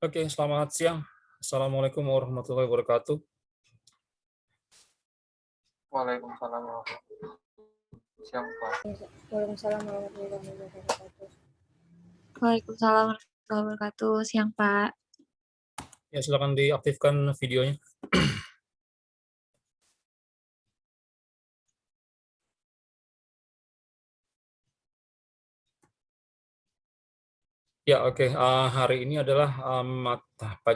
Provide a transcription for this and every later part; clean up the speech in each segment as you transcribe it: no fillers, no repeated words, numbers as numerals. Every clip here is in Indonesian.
Oke, selamat siang. Assalamualaikum warahmatullahi wabarakatuh. Waalaikumsalam warahmatullahi wabarakatuh. Siang, Pak. Waalaikumsalam warahmatullahi wabarakatuh. Waalaikumsalam warahmatullahi wabarakatuh. Siang, Pak. Ya, silakan diaktifkan videonya. Ya, oke. Hari ini adalah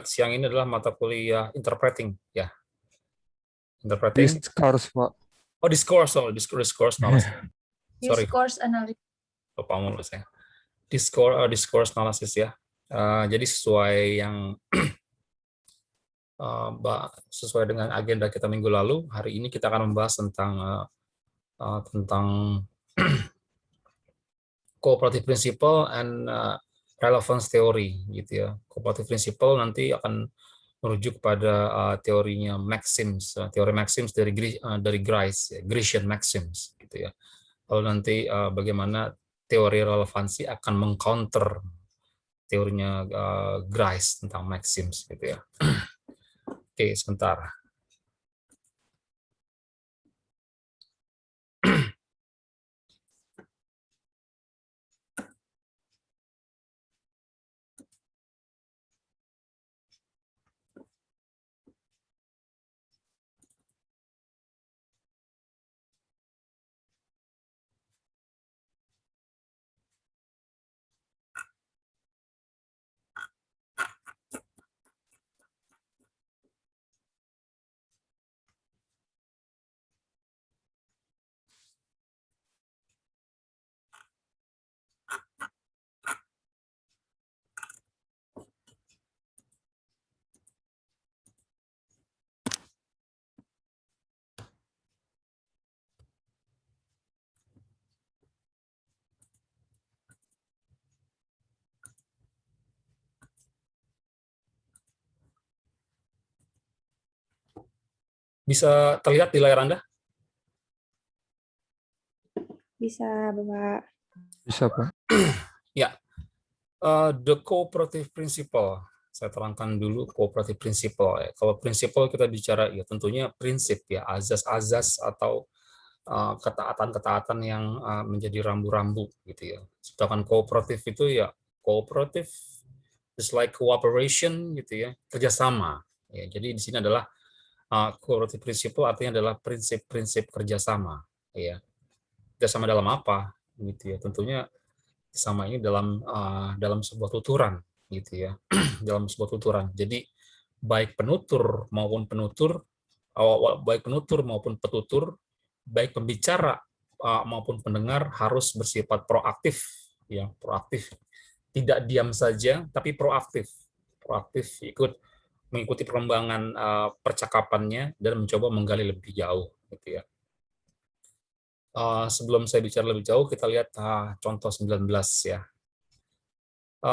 siang ini adalah mata kuliah interpreting, ya. Interpreting. Discourse, Pak. Oh, discourse, analysis. Sorry, Discourse analysis. lupa mulu saya. Discourse analysis, ya. Jadi sesuai yang sesuai dengan agenda kita minggu lalu, hari ini kita akan membahas tentang cooperative principle and relevance theory, gitu ya. Cooperative principle nanti akan merujuk pada teorinya Maxims, teori Maxims dari Grice, ya, Grecian Maxims, gitu ya. Lalu nanti bagaimana teori relevansi akan mengcounter teorinya Grice tentang Maxims, gitu ya. Oke, sebentar. Bisa terlihat di layar Anda? Bisa, Bapak. Bisa, Pak. Ya, the cooperative principle. Saya terangkan dulu cooperative principle. Ya. Kalau principle kita bicara, ya tentunya prinsip, ya, azas-azas atau ketaatan-ketaatan yang menjadi rambu-rambu, gitu ya. Sedangkan kooperatif itu ya kooperatif is like cooperation, gitu ya, kerjasama. Ya, jadi di sini adalah cooperative principle artinya adalah prinsip-prinsip kerjasama. Ya, kerjasama dalam apa? Gitu ya. Tentunya sama ini dalam sebuah tuturan, gitu ya. Dalam sebuah tuturan. Jadi baik penutur maupun penutur, baik penutur maupun petutur, baik pembicara maupun pendengar harus bersifat proaktif, ya, proaktif, tidak diam saja tapi proaktif ikut mengikuti perkembangan percakapannya dan mencoba menggali lebih jauh, gitu ya. Sebelum saya bicara lebih jauh, kita lihat contoh 19, ya.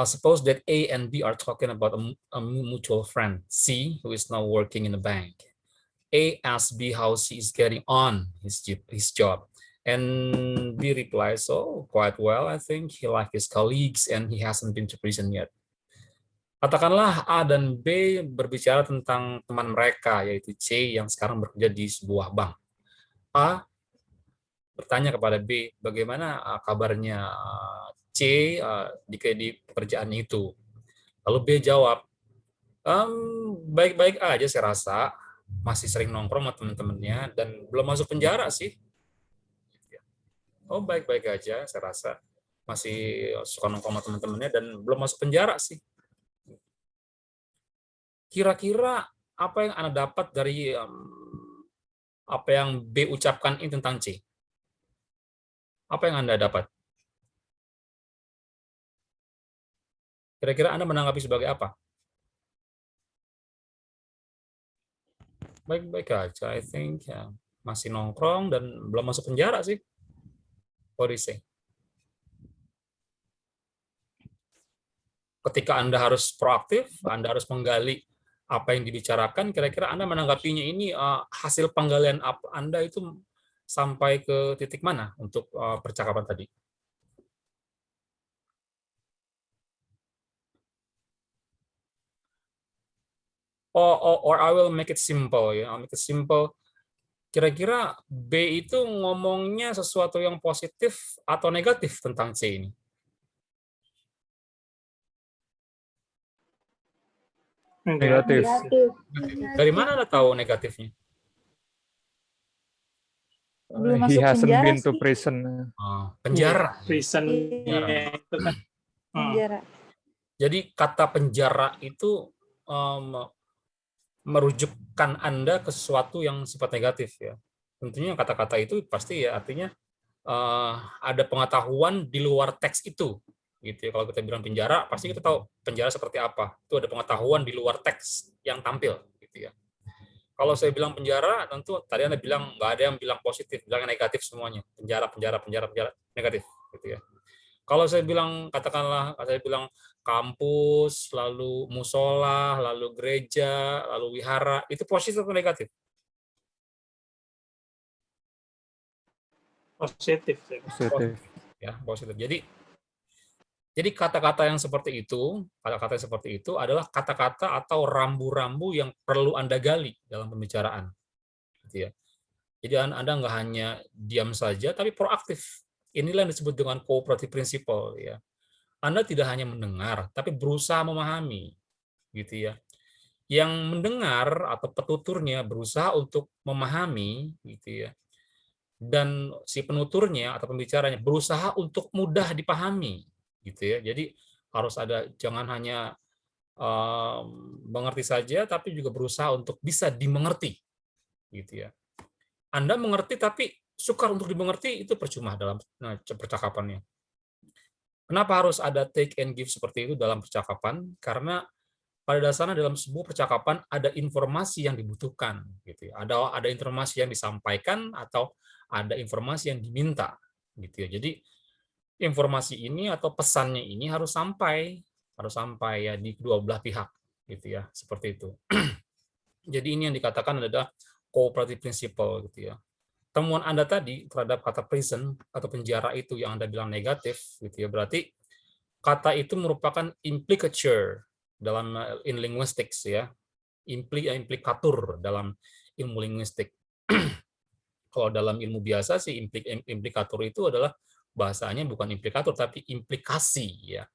Suppose that A and B are talking about a mutual friend, C, who is now working in a bank. A asks B how he is getting on his job. And B replies, oh, quite well, I think. He likes his colleagues and he hasn't been to prison yet. Katakanlah A dan B berbicara tentang teman mereka, yaitu C yang sekarang bekerja di sebuah bank. A bertanya kepada B, bagaimana kabarnya C di pekerjaan itu. Lalu B jawab, baik-baik aja saya rasa, masih sering nongkrong sama teman-temannya dan belum masuk penjara sih. Oh, baik-baik aja saya rasa, masih suka nongkrong sama teman-temannya dan belum masuk penjara sih. Kira-kira apa yang Anda dapat dari apa yang B ucapkan ini tentang C? Apa yang Anda dapat? Kira-kira Anda menanggapi sebagai apa? Baik-baik aja, I think. Ya, masih nongkrong dan belum masuk penjara sih. What do you say? Ketika Anda harus proaktif, Anda harus menggali apa yang dibicarakan, kira-kira Anda menanggapinya ini hasil penggalian Anda itu sampai ke titik mana untuk percakapan tadi? or I will make it simple ya. I'll make it simple. Kira-kira B itu ngomongnya sesuatu yang positif atau negatif tentang C ini? Negatif. Negatif. Dari mana Anda tahu negatifnya? Belum He masuk hasn't penjara been to sih. prison. Penjara. Prison Penjara. itu kan. Penjara. Jadi kata penjara itu merujukkan Anda ke sesuatu yang sifat negatif ya. Tentunya kata-kata itu pasti ya artinya ada pengetahuan di luar teks itu. Gitu ya. Kalau kita bilang penjara, pasti kita tahu penjara seperti apa. Itu ada pengetahuan di luar teks yang tampil. Gitu ya. Kalau saya bilang penjara, tentu tadi Anda bilang nggak ada yang bilang positif, bilang negatif semuanya. Penjara, penjara, penjara, penjara, negatif. Gitu ya. Kalau saya bilang, katakanlah, saya bilang kampus, lalu musola, lalu gereja, lalu wihara, itu positif atau negatif? Positif. Positif. Ya, positif. Jadi kata-kata yang seperti itu, adalah kata-kata atau rambu-rambu yang perlu Anda gali dalam pembicaraan. Gitu ya. Jadi Anda nggak hanya diam saja, tapi proaktif. Inilah yang disebut dengan cooperative principle. Ya. Anda tidak hanya mendengar, tapi berusaha memahami. Gitu ya. Yang mendengar atau petuturnya berusaha untuk memahami, gitu ya. Dan si penuturnya atau pembicaranya berusaha untuk mudah dipahami. Gitu ya. Jadi harus ada, jangan hanya mengerti saja, tapi juga berusaha untuk bisa dimengerti. Gitu ya. Anda mengerti tapi sukar untuk dimengerti, itu percuma dalam percakapannya. Kenapa harus ada take and give seperti itu dalam percakapan? Karena pada dasarnya dalam sebuah percakapan ada informasi yang dibutuhkan, gitu ya. Ada informasi yang disampaikan atau ada informasi yang diminta, gitu ya. Jadi informasi ini atau pesannya ini harus sampai ya di kedua belah pihak, gitu ya, seperti itu. Jadi ini yang dikatakan adalah cooperative principle, gitu ya. Temuan Anda tadi terhadap kata prison atau penjara itu yang Anda bilang negatif, gitu ya, berarti kata itu merupakan implicature dalam in linguistics ya, implikatur dalam ilmu linguistik. Kalau dalam ilmu biasa sih implikatur itu adalah bahasanya bukan implikatur tapi implikasi ya.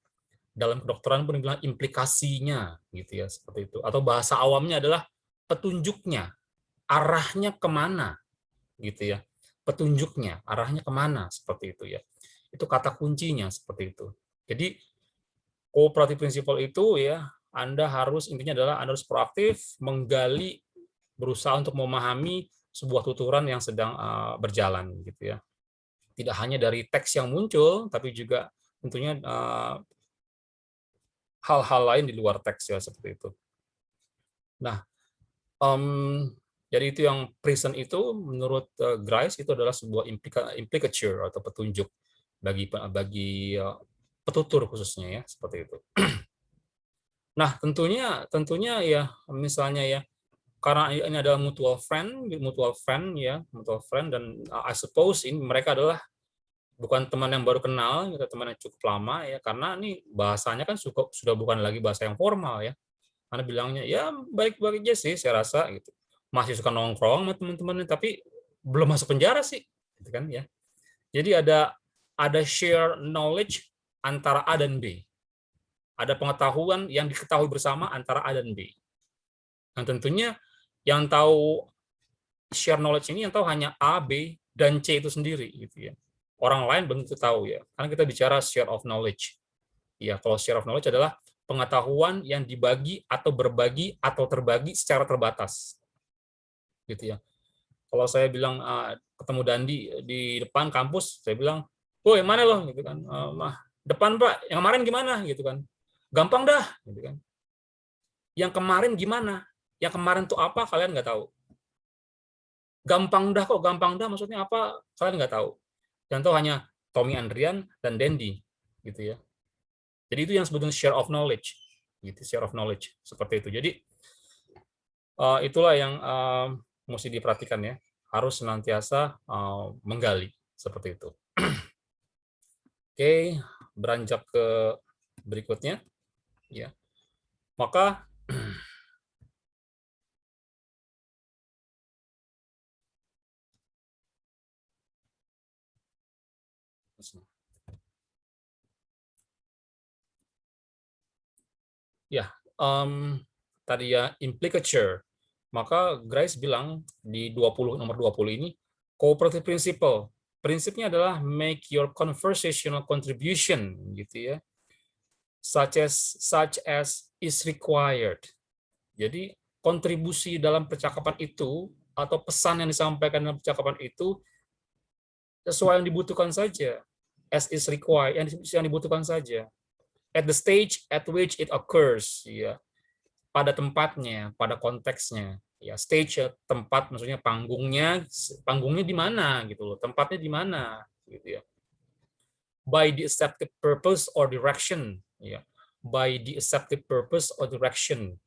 Dalam kedokteran pun dibilang implikasinya gitu ya, seperti itu. Atau bahasa awamnya adalah petunjuknya, arahnya kemana gitu ya. Petunjuknya, arahnya kemana seperti itu ya. Itu kata kuncinya seperti itu. Jadi cooperative principle itu ya, Anda harus, intinya adalah Anda harus proaktif menggali, berusaha untuk memahami sebuah tuturan yang sedang berjalan gitu ya. Tidak hanya dari teks yang muncul, tapi juga tentunya hal-hal lain di luar teks ya, seperti itu. Nah, jadi itu yang prison itu menurut Grice itu adalah sebuah implicature atau petunjuk bagi petutur khususnya ya, seperti itu. Nah, tentunya ya, misalnya ya, karena ini adalah mutual friend ya, mutual friend, dan I suppose ini mereka adalah bukan teman yang baru kenal, gitu, teman yang cukup lama ya, karena ini bahasanya kan sudah bukan lagi bahasa yang formal ya. Karena bilangnya ya baik-baik aja sih, saya rasa gitu. Masih suka nongkrong sama teman-temannya, tapi belum masuk penjara sih, gitu kan ya. Jadi ada share knowledge antara A dan B. Ada pengetahuan yang diketahui bersama antara A dan B. Dan tentunya yang tahu share knowledge ini, yang tahu hanya A, B, dan C itu sendiri gitu ya. Orang lain belum tentu tahu ya. Karena kita bicara share of knowledge. Ya, kalau share of knowledge adalah pengetahuan yang dibagi atau berbagi atau terbagi secara terbatas. Gitu ya. Kalau saya bilang ketemu Dandi di depan kampus, saya bilang, "Woi, mana lo?" gitu kan. "Depan, Pak. Yang kemarin gimana?" gitu kan. "Gampang dah." gitu kan. Yang kemarin gimana? Yang kemarin tuh apa, kalian nggak tahu. Gampang dah kok, gampang dah maksudnya apa, kalian nggak tahu. Yang tahu hanya Tommy Andrian dan Dendi, gitu ya. Jadi itu yang sebetulnya share of knowledge, gitu, share of knowledge seperti itu. Jadi itulah yang mesti diperhatikan ya, harus senantiasa menggali seperti itu. Oke, beranjak ke berikutnya, ya. Maka Ya, tadi ya implicature. Maka Grice bilang di nomor 20 ini, cooperative principle. Prinsipnya adalah make your conversational contribution, gitu ya, such as is required. Jadi kontribusi dalam percakapan itu atau pesan yang disampaikan dalam percakapan itu sesuai yang dibutuhkan saja, as is required, yang dibutuhkan saja, at the stage at which it occurs, ya, pada tempatnya, pada konteksnya, ya, stage, tempat, maksudnya panggungnya di mana gitu loh, tempatnya di mana gitu ya, by the accepted purpose or direction, ya, by the accepted purpose or direction,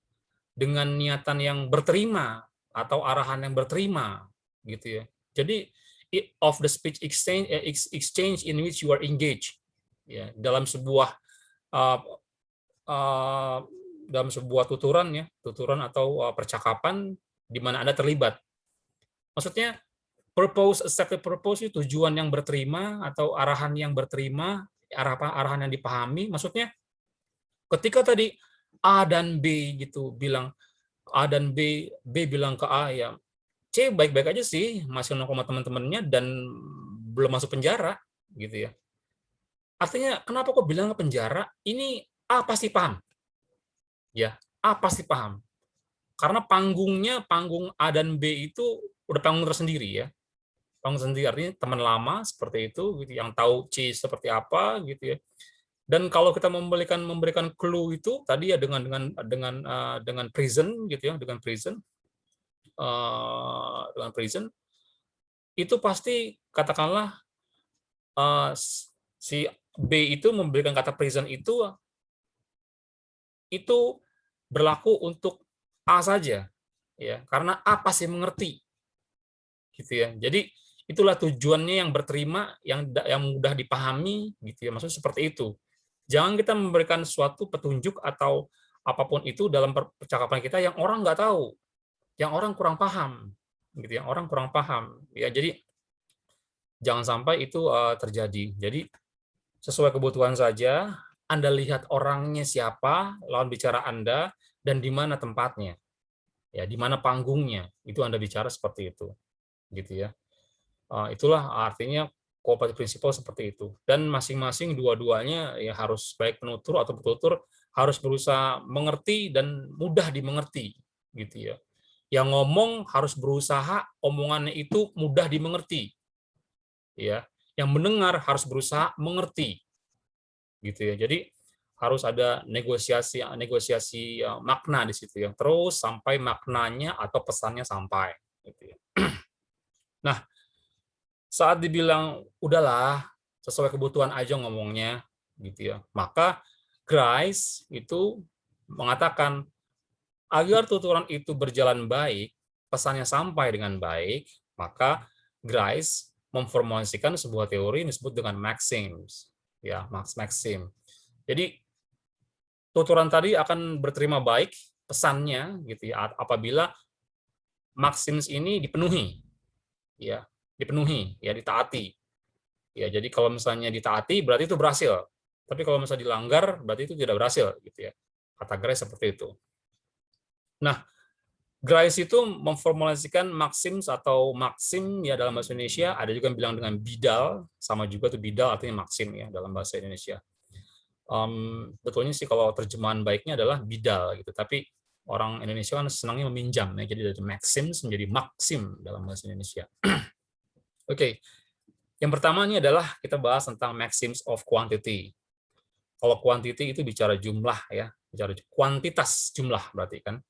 dengan niatan yang berterima atau arahan yang berterima, gitu ya. Jadi of the speech exchange in which you are engaged, ya, dalam sebuah tuturan, ya, tuturan atau percakapan di mana Anda terlibat. Maksudnya purpose, accepted purpose itu tujuan yang berterima atau arahan yang berterima, arahan yang dipahami. Maksudnya ketika tadi A dan B gitu bilang, A dan B bilang ke A, ya, C baik-baik aja sih, masih nongkrong sama teman-temannya dan belum masuk penjara, gitu ya. Artinya kenapa kok bilang ke penjara? Ini A pasti paham, ya, A pasti paham. Karena panggung A dan B itu udah panggung tersendiri, ya, panggung sendiri, artinya teman lama seperti itu, gitu, yang tahu C seperti apa, gitu ya. Dan kalau kita memberikan clue itu tadi ya dengan prison, gitu ya, dengan prison itu pasti katakanlah si B itu memberikan kata prison itu berlaku untuk A saja, ya, karena A pasti mengerti, gitu ya. Jadi itulah tujuannya yang berterima, yang mudah dipahami, gitu ya. Maksudnya seperti itu. Jangan kita memberikan suatu petunjuk atau apapun itu dalam percakapan kita yang orang nggak tahu, yang orang kurang paham, gitu, yang orang kurang paham, ya. Jadi jangan sampai itu terjadi. Jadi sesuai kebutuhan saja, Anda lihat orangnya siapa, lawan bicara Anda, dan di mana tempatnya, ya, di mana panggungnya, itu Anda bicara seperti itu, gitu ya. Itulah artinya cooperative principle seperti itu. Dan masing-masing dua-duanya ya harus, baik penutur atau petutur, harus berusaha mengerti dan mudah dimengerti, gitu ya. Yang ngomong harus berusaha omongannya itu mudah dimengerti, ya. Yang mendengar harus berusaha mengerti, gitu ya. Jadi harus ada negosiasi makna di situ ya, terus sampai maknanya atau pesannya sampai, gitu ya. Nah, saat dibilang udahlah sesuai kebutuhan aja ngomongnya, gitu ya, maka Grice itu mengatakan agar tuturan itu berjalan baik, pesannya sampai dengan baik, maka Grice memformulasikan sebuah teori yang disebut dengan maxims, ya, maxim. Jadi tuturan tadi akan berterima baik pesannya, gitu ya, apabila maxims ini dipenuhi, ya, ditaati, ya. Jadi kalau misalnya ditaati berarti itu berhasil, tapi kalau misalnya dilanggar berarti itu tidak berhasil, gitu ya, kata Grice seperti itu. Nah, Grice itu memformulasikan maxims atau maxim, ya, dalam bahasa Indonesia ada juga yang bilang dengan bidal, sama juga tuh bidal artinya maxim, ya, dalam bahasa Indonesia. Betulnya sih kalau terjemahan baiknya adalah bidal, gitu, tapi orang Indonesia kan senangnya meminjam, ya, jadi dari maxims menjadi maxim dalam bahasa Indonesia. Oke. Yang pertama ini adalah kita bahas tentang maxims of quantity. Kalau quantity itu bicara jumlah, ya, bicara kuantitas jumlah berarti kan,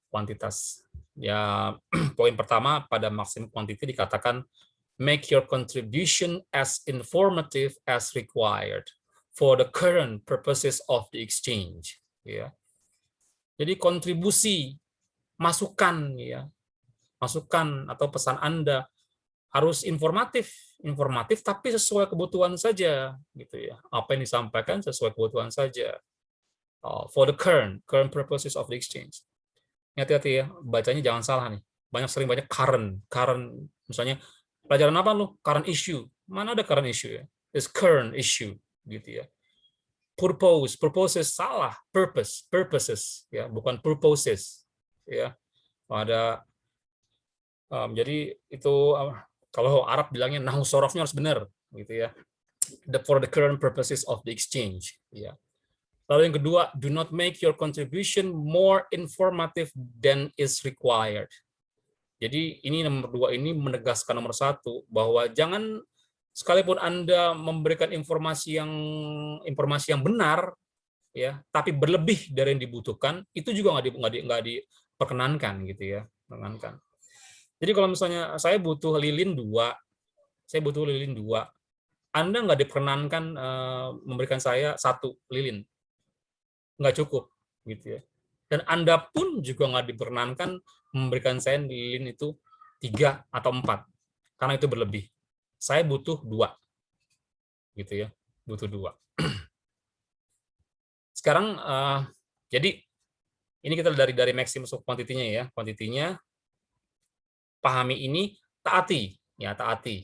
kuantitas. Ya, poin pertama pada maxim quantity dikatakan make your contribution as informative as required for the current purposes of the exchange, ya. Jadi kontribusi, masukan, ya, masukan atau pesan Anda harus informatif tapi sesuai kebutuhan saja, gitu ya. Apa yang disampaikan sesuai kebutuhan saja. For the current purposes of the exchange. Hati-hati ya, bacanya jangan salah nih. Sering banyak current, misalnya pelajaran apa lu? Current issue. Mana ada current issue, ya? It's current issue, gitu ya. purposes salah, purposes ya, bukan purposes ya. Ada jadi itu kalau Arab bilangnya nahu sorofnya harus benar gitu ya. For the current purposes of the exchange ya. Lalu yang kedua, do not make your contribution more informative than is required. Jadi ini nomor 2 ini menegaskan nomor 1 bahwa jangan sekalipun Anda memberikan informasi yang benar ya, tapi berlebih dari yang dibutuhkan, itu juga nggak diperkenankan gitu ya, perkenankan. Jadi kalau misalnya saya butuh lilin 2, Anda nggak diperkenankan memberikan saya 1 lilin, nggak cukup gitu ya. Dan Anda pun juga nggak diperkenankan memberikan saya lilin itu 3 atau 4, karena itu berlebih. Saya butuh 2, gitu ya, butuh 2. Sekarang jadi ini kita dari maximum quantity-nya ya, kuantitinya pahami ini, taati ya, taati.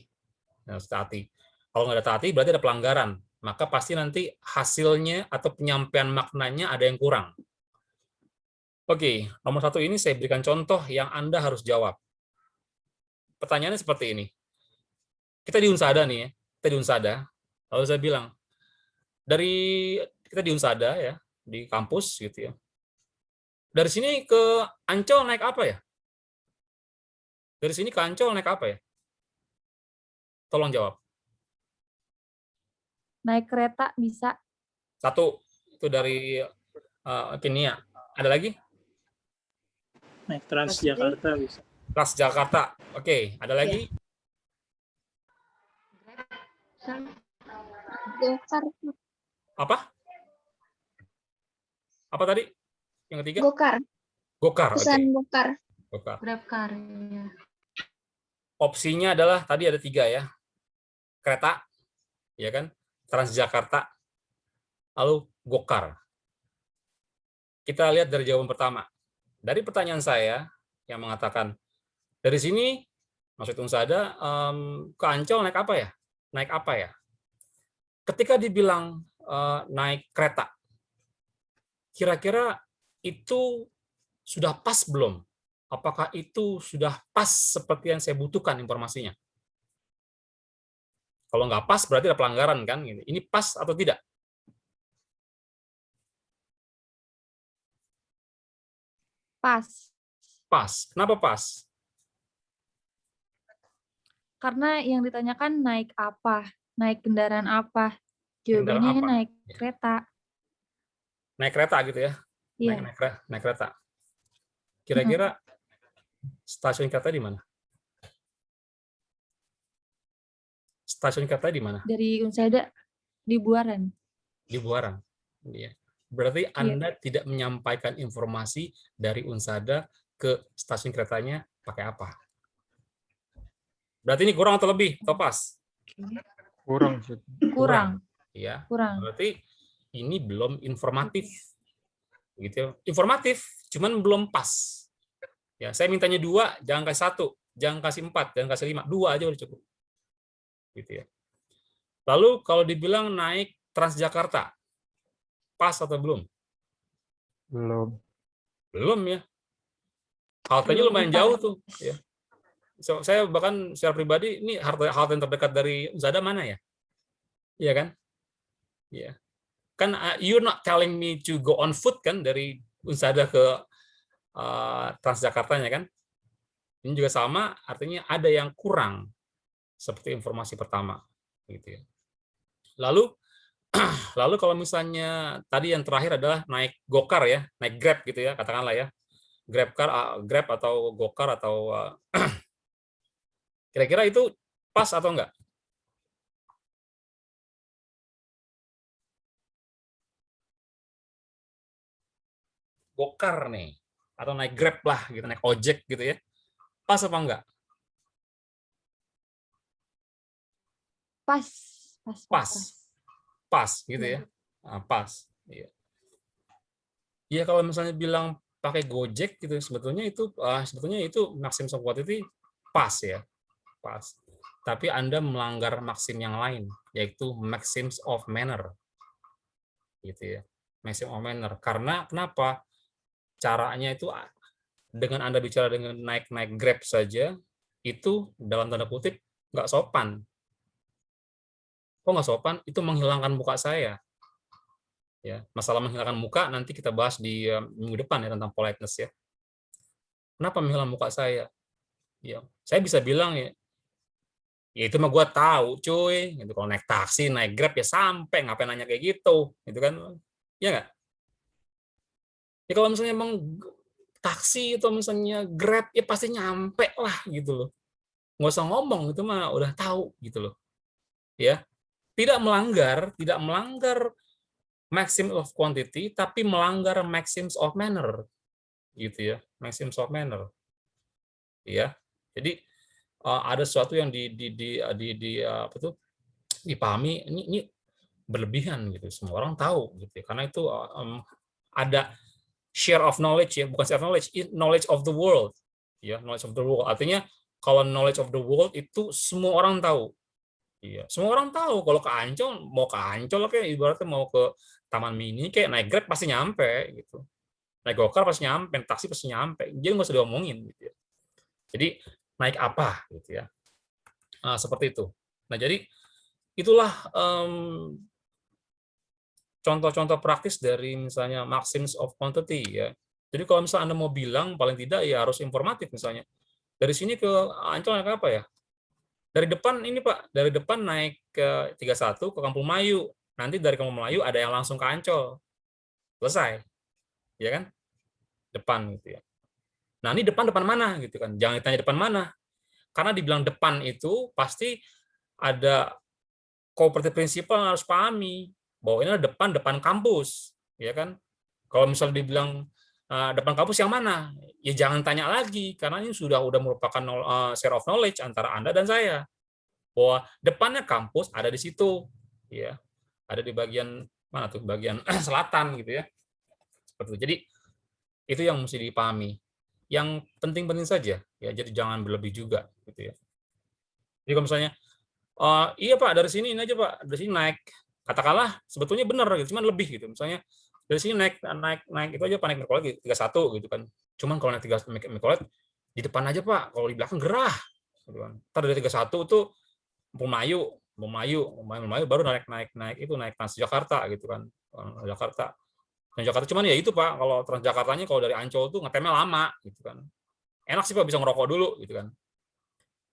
Nah, taati. Kalau nggak ada taati berarti ada pelanggaran, maka pasti nanti hasilnya atau penyampaian maknanya ada yang kurang. Oke, nomor 1 ini saya berikan contoh yang Anda harus jawab. Pertanyaannya seperti ini. Kita di Unsada nih ya, kita di Unsada. Lalu saya bilang, kita di Unsada ya, di kampus gitu ya. Dari sini ke Ancol naik apa ya? Dari sini ke Ancol naik apa ya? Tolong jawab. Naik kereta bisa. 1, itu dari Kinia. Ada lagi? Naik Transjakarta bisa. Transjakarta. Oke, ada lagi? Gokar. Apa? Apa tadi? Yang ketiga? Gokar. Gokar. Oke. Pesan Gokar. Gokar. Grabcar. Ya. Opsinya adalah tadi ada 3 ya. Kereta, ya kan? Transjakarta, lalu Gokar. Kita lihat dari jawaban pertama. Dari pertanyaan saya yang mengatakan dari sini maksud Unsada ke Ancol naik apa ya? Naik apa ya? Ketika dibilang naik kereta, kira-kira itu sudah pas belum? Apakah itu sudah pas seperti yang saya butuhkan informasinya? Kalau nggak pas berarti ada pelanggaran kan? Ini pas atau tidak? Pas. Pas. Kenapa pas? Karena yang ditanyakan naik apa? Naik kendaraan apa? Kendaraan Jawabannya apa? naik kereta. Naik kereta gitu ya? Iya. Naik kereta. Kira-kira stasiun kereta di mana? Stasiun kereta di mana? Dari Unsada di Buaran. Di Buaran. Iya. Berarti Anda tidak menyampaikan informasi dari Unsada ke stasiun keretanya pakai apa? Berarti ini kurang atau lebih atau pas? Kurang sih. Kurang. Ya. Kurang. Berarti ini belum informatif. Gitu ya. Informatif, cuman belum pas. Ya, saya mintanya 2, jangan kasih 1, jangan kasih 4, jangan kasih 5, 2 aja udah cukup. Gitu ya. Lalu kalau dibilang naik Transjakarta, pas atau belum? Belum. Belum ya. Haltenya lumayan jauh tuh. Ya. So, saya bahkan secara pribadi ini halte yang terdekat dari Unsada mana ya? Iya kan? Iya. Kan you're not telling me to go on foot kan dari Unsada ke Transjakartanya kan? Ini juga sama, artinya ada yang kurang seperti informasi pertama, gitu ya. Lalu kalau misalnya tadi yang terakhir adalah naik Gokar ya, naik Grab gitu ya, katakanlah ya, Grab atau Gokar atau kira-kira itu pas atau enggak? Gokar nih, atau naik Grab lah, gitu, naik ojek gitu ya, pas apa enggak? Pas. Pas gitu ya. Nah, pas. Iya. Ya kalau misalnya bilang pakai Gojek gitu sebetulnya itu maximum quantity pas ya. Pas. Tapi Anda melanggar maksim yang lain yaitu maxims of manner. gitu ya. Maximum of manner. Karena kenapa? Caranya itu dengan Anda bicara dengan naik Grab saja, itu dalam tanda kutip nggak sopan. Kok nggak sopan? Itu menghilangkan muka saya. Ya, masalah menghilangkan muka nanti kita bahas di minggu depan ya tentang politeness ya. Kenapa menghilangkan muka saya? Ya, saya bisa bilang ya itu mah gue tahu cuy. Gitu. Kalau naik taksi, naik Grab ya sampai ngapain nanya kayak gitu kan? Ya nggak? Ya kalau misalnya emang taksi atau misalnya Grab ya pasti nyampe lah gitu loh. Nggak usah ngomong itu mah udah tahu gitu loh. Ya, tidak melanggar maximum of quantity, tapi melanggar maxims of manner, gitu ya, maxims of manner, ya. Jadi ada sesuatu yang apa tuh dipahami ini berlebihan gitu, semua orang tahu gitu, ya. Karena itu ada share of knowledge ya, bukan share of knowledge, knowledge of the world, ya, knowledge of the world. Artinya kalau knowledge of the world itu semua orang tahu. Iya, semua orang tahu kalau ke Ancol, mau ke Ancol kayak ibaratnya mau ke Taman Mini kayak naik Grab pasti nyampe gitu. Naik gokar pasti nyampe, naik taksi pasti nyampe. Jadi nggak usah diomongin gitu ya. Jadi naik apa gitu ya. Nah, seperti itu. Nah, jadi itulah contoh-contoh praktis dari misalnya maxims of quantity ya. Jadi kalau misalnya Anda mau bilang paling tidak ya harus informatif misalnya. Dari sini ke Ancol naik apa ya? Dari depan ini Pak, dari depan naik ke 31 ke Kampung Melayu. Nanti dari Kampung Melayu ada yang langsung ke Ancol. Selesai. Ya kan? Depan gitu ya. Nah, ini depan mana gitu kan. Jangan ditanya depan mana. Karena dibilang depan itu pasti ada cooperative principle yang harus pahami bahwa ini adalah depan kampus, ya kan? Kalau misalnya dibilang depan kampus yang mana? Ya jangan tanya lagi karena ini sudah merupakan share of knowledge antara Anda dan saya. Bahwa depannya kampus ada di situ, ya. Ada di bagian mana tuh? Bagian selatan gitu ya. Seperti itu. Jadi itu yang mesti dipahami. Yang penting-penting saja, ya. Jadi jangan berlebih juga, gitu ya. Jadi kalau misalnya, iya Pak dari sini ini aja Pak, dari sini naik, katakanlah sebetulnya benar, gitu, cuman lebih gitu. Misalnya dari sini naik itu aja Pak, naik Mikolet 31 gitu kan. Cuman kalau naik 31 Mikolet di depan aja Pak, kalau di belakang gerah, gitu kan. Ntar dari 31 tuh Melayu baru naik itu naik Transjakarta gitu kan, Jakarta. Transjakarta cuman ya itu Pak, kalau Transjakartanya kalau dari Ancol tuh ngetemnya lama gitu kan. Enak sih Pak bisa ngerokok dulu gitu kan.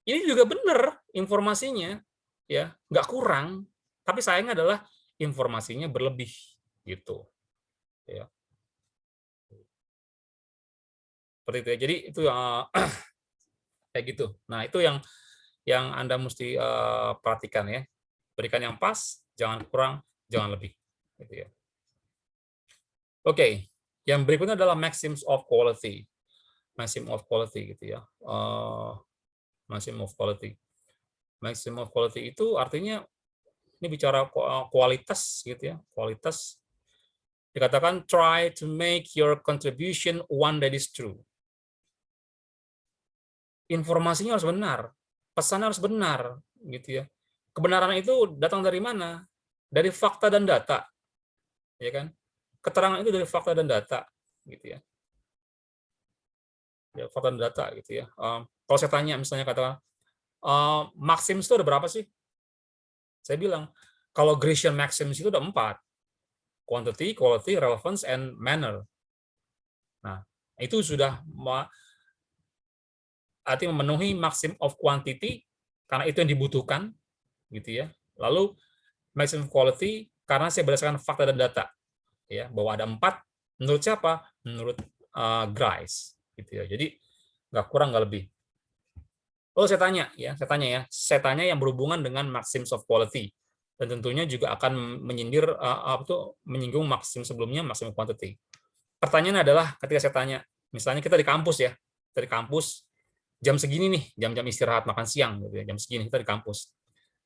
Ini juga benar informasinya ya, nggak kurang, tapi sayangnya adalah informasinya berlebih gitu ya. Seperti itu ya. Jadi itu kayak gitu. Nah, itu yang Anda mesti perhatikan ya. Berikan yang pas, jangan kurang, jangan lebih gitu ya. Oke, yang berikutnya adalah maxims of quality. Maximum of quality gitu ya. Maximum of quality. Maximum of quality itu artinya ini bicara kualitas gitu ya. Kualitas dikatakan try to make your contribution one that is true. Informasinya harus benar, pesannya harus benar gitu ya. Kebenaran itu datang dari mana? Dari fakta dan data. Ya kan? Keterangan itu dari fakta dan data gitu ya. Ya, fakta dan data gitu ya. Kalau saya tanya misalnya katakan maxims itu ada berapa sih? Saya bilang kalau Grecian maxims itu ada 4. Quantity, quality, relevance, and manner. Nah, itu sudah artinya memenuhi maximum of quantity karena itu yang dibutuhkan gitu ya. Lalu maximum quality karena saya berdasarkan fakta dan data ya bahwa ada 4 menurut siapa? Menurut Grice gitu ya. Jadi nggak kurang nggak lebih. Lalu saya tanya yang berhubungan dengan maxims of quality dan tentunya juga akan menyinggung maksim sebelumnya, maksimum quantity. Pertanyaannya adalah ketika saya tanya, misalnya kita di kampus ya, dari kampus jam segini nih, jam-jam istirahat makan siang gitu ya, jam segini kita di kampus.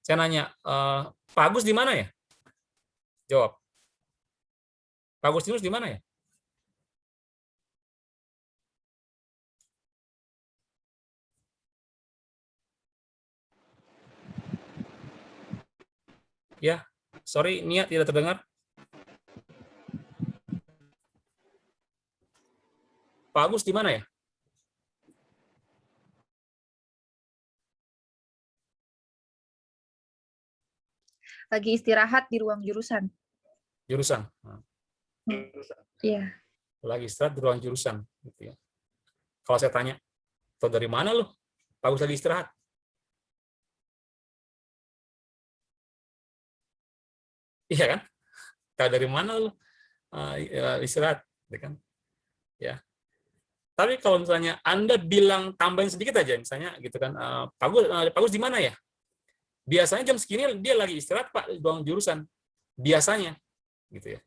Saya nanya, Pak Agus di mana ya? Jawab. Pak Agustinus di mana ya? Ya, sorry, Nia tidak terdengar. Pak Agus di mana ya? Lagi istirahat di ruang jurusan. Jurusan. Nah, Iya. lagi istirahat di ruang jurusan. Gitu ya. Kalau saya tanya, "Tahu dari mana lu? Pak Agus lagi istirahat." Iya kan? Tahu dari mana lu istirahat, gitu kan? Ya. Tapi kalau misalnya Anda bilang tambahin sedikit aja, misalnya gitu kan, Pak Agus di mana ya? Biasanya jam segini dia lagi istirahat Pak di ruang jurusan. Biasanya, gitu ya.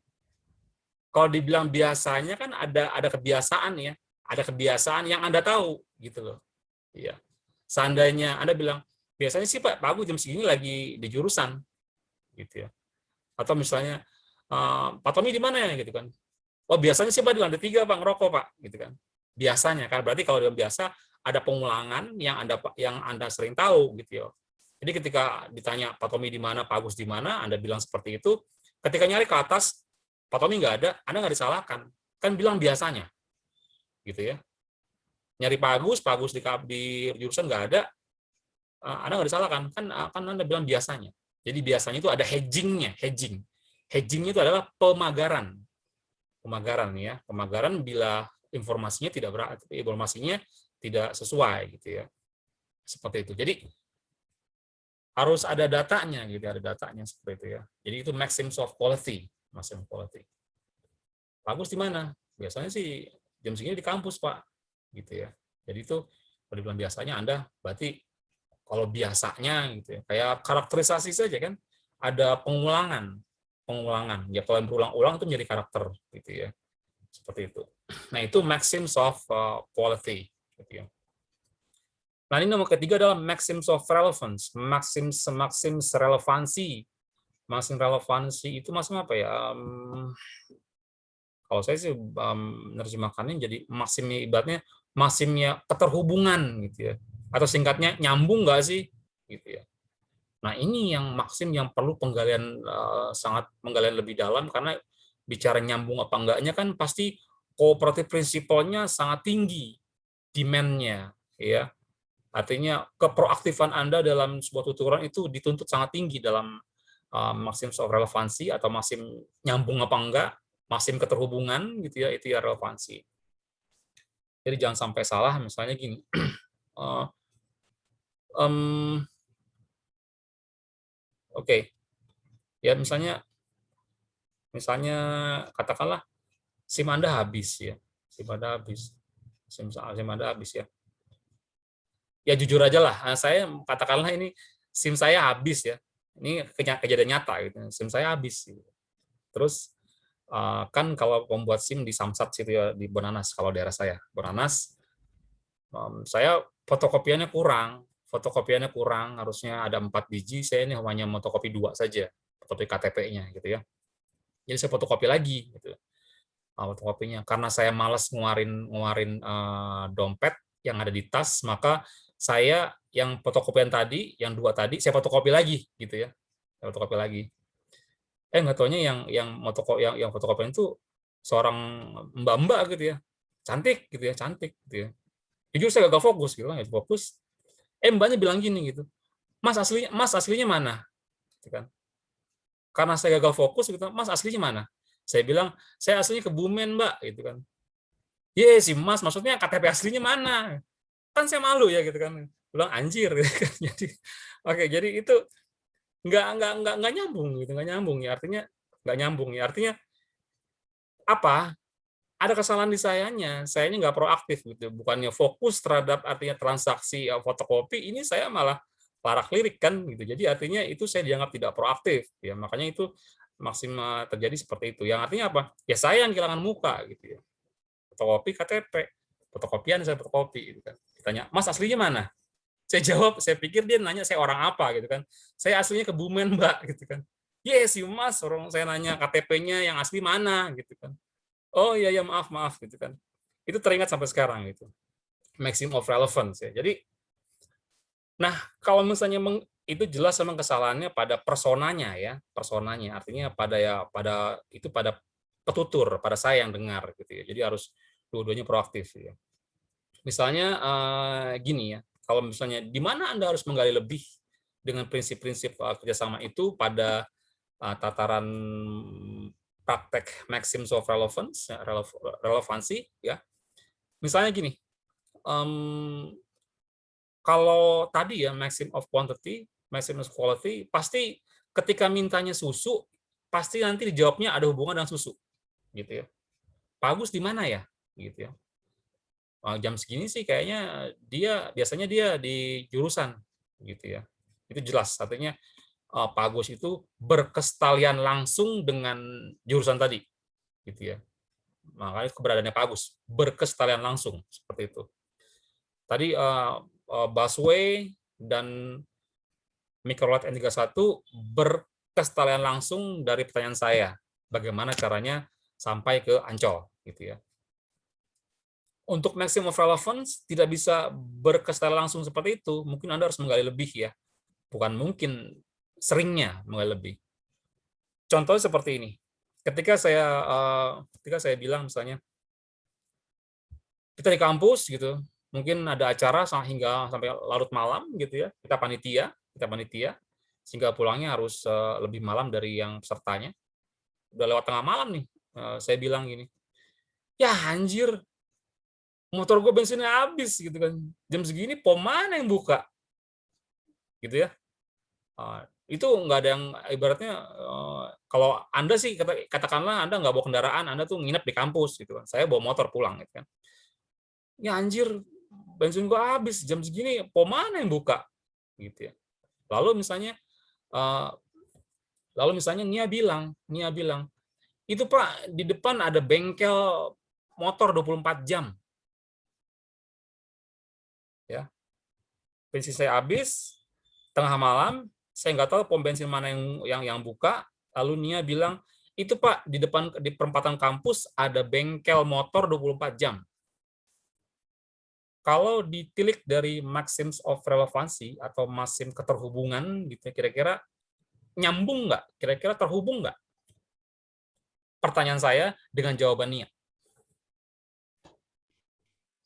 Kalau dibilang biasanya kan ada kebiasaan ya, ada kebiasaan yang Anda tahu, gitu loh. Iya. Seandainya Anda bilang biasanya sih Pak Agus jam segini lagi di jurusan, gitu ya. Atau misalnya Pak Tommy di mana ya, gitu kan? Oh biasanya sih Pak di lantai 3 Pak ngerokok Pak, gitu kan? Biasanya kan berarti kalau dalam biasa ada pengulangan yang Anda sering tahu, gitu ya. Jadi ketika ditanya Pak Tommy di mana, Pak Agus di mana, Anda bilang seperti itu. Ketika nyari ke atas, Pak Tommy nggak ada, Anda nggak disalahkan. Kan bilang biasanya, gitu ya. Nyari Pak Agus di jurusan nggak ada, Anda nggak disalahkan. Kan Anda bilang biasanya. Jadi biasanya itu ada hedging-nya, hedging. Hedging itu adalah pemagaran. Pemagaran ya, pemagaran bila informasinya tidak sesuai, gitu ya. Seperti itu. Jadi harus ada datanya gitu, ada datanya seperti itu ya. Jadi itu maximum of quality, maximum quality. Bagus di mana? Biasanya sih jam segini di kampus, Pak. Gitu ya. Jadi itu kalau dibilang biasanya Anda berarti kalau biasanya gitu ya, kayak karakterisasi saja kan, ada pengulangan. Ya kalau yang berulang-ulang itu menjadi karakter gitu ya. Seperti itu. Nah, itu maxims of quality gitu ya. Nah, ini nomor ketiga adalah maxims of relevance, maxims relevansi. Maxim relevansi itu maksudnya apa ya? Kalau saya sih menerjemahkannya jadi maksimnya ibaratnya maksimnya keterhubungan gitu ya. Atau singkatnya nyambung nggak sih? Gitu ya. Nah, ini yang maksim yang perlu penggalian sangat penggalian lebih dalam karena bicara nyambung apa enggaknya kan pasti cooperative principle-nya sangat tinggi demand-nya ya. Artinya keproaktifan Anda dalam sebuah tuturan itu dituntut sangat tinggi dalam maksim of relevansi atau maksim nyambung apa enggak, maksim keterhubungan gitu ya, itu ya relevansi. Jadi jangan sampai salah misalnya gini. Oke. Ya misalnya katakanlah SIM Anda habis ya. SIM Anda habis. SIM Anda habis ya. Ya jujur aja lah, saya katakanlah ini SIM saya habis ya. Ini kejadian nyata gitu. SIM saya habis. Terus kan kalau membuat SIM di Samsat situ ya, di Bonanas kalau daerah saya, Bonanas, saya fotokopiannya kurang. Harusnya ada 4 biji, saya ini hanya fotokopi 2 saja, fotokopi KTP-nya gitu ya. Jadi saya fotokopi lagi gitu. Fotokopinya karena saya malas ngeluarin dompet yang ada di tas, maka saya yang fotokopian tadi, yang 2 tadi saya fotokopi lagi gitu ya. Saya fotokopi lagi. Nggak taunya yang fotokopian itu seorang mbak-mbak gitu ya. Cantik gitu ya. Jujur saya gagal fokus gitu kan, fokus. Mbaknya bilang gini gitu. Mas aslinya mana? Gitu kan. Karena saya gagal fokus gitu, Mas aslinya mana? Saya bilang, saya aslinya Kebumen, Mbak, gitu kan. Sih Mas, maksudnya KTP aslinya mana? Kan saya malu ya gitu kan. Bilang anjir gitu kan. Jadi itu nggak nyambung gitu, nggak nyambung ya. Artinya apa? Ada kesalahan di sayanya nggak proaktif gitu. Bukannya fokus terhadap artinya transaksi fotokopi, ini saya malah parak lirik kan gitu. Jadi artinya itu saya dianggap tidak proaktif ya. Makanya itu maksimal terjadi seperti itu. Yang artinya apa? Ya saya yang kehilangan muka gitu ya. Fotokopi KTP, fotokopian saya fotokopi gitu kan. Ditanya, "Mas aslinya mana?" Saya jawab, saya pikir dia nanya saya orang apa gitu kan. Saya aslinya Kebumen, Mbak gitu kan. Yes, Mas, orang saya nanya KTP-nya yang asli mana gitu kan. Oh iya ya maaf gitu kan. Itu teringat sampai sekarang gitu. Maximum of relevance ya. Jadi nah, kalau misalnya itu jelas memang kesalahannya pada personanya ya, artinya pada petutur, pada saya yang dengar gitu ya. Jadi harus dua-duanya proaktif ya. Misalnya gini ya, kalau misalnya di mana Anda harus menggali lebih dengan prinsip-prinsip kerjasama itu pada tataran praktek maxims of relevance, relevansi ya. Misalnya gini, kalau tadi ya maxim of quantity, maxim of quality, pasti ketika mintanya susu, pasti nanti dijawabnya ada hubungan dengan susu, gitu ya. Pak Agus di mana ya, gitu ya. Jam segini sih kayaknya biasanya dia di jurusan, gitu ya. Itu jelas, artinya Pak Agus itu berkestalian langsung dengan jurusan tadi, gitu ya. Makanya keberadaannya Pak Agus berkestalian langsung seperti itu. Tadi busway dan microlight N31 berkestalian langsung dari pertanyaan saya, bagaimana caranya sampai ke Ancol, gitu ya. Untuk maximum of relevance tidak bisa berkestalian langsung seperti itu, mungkin Anda harus menggali lebih ya, bukan mungkin, seringnya menggali lebih. Contohnya seperti ini, ketika saya bilang misalnya kita di kampus gitu, mungkin ada acara hingga sampai larut malam gitu ya, kita panitia sehingga pulangnya harus lebih malam dari yang pesertanya. Udah lewat tengah malam nih, saya bilang gini, ya anjir, motor gue bensinnya habis gitu kan, jam segini pom mana yang buka, gitu ya. Itu nggak ada yang ibaratnya kalau Anda sih katakanlah Anda nggak bawa kendaraan, Anda tuh nginep di kampus gitu kan, saya bawa motor pulang gitu kan. Ya anjir, bensin gua habis jam segini, pom mana yang buka, gitu ya. Lalu misalnya Nia bilang, itu Pak di depan ada bengkel motor 24 jam, ya. Bensin saya habis tengah malam, saya nggak tahu pom bensin mana yang buka. Lalu Nia bilang, itu Pak di perempatan kampus ada bengkel motor 24 jam. Kalau ditilik dari maxims of relevancy atau maxim keterhubungan, gitu, kira-kira nyambung nggak? Kira-kira terhubung nggak? Pertanyaan saya dengan jawaban Nia.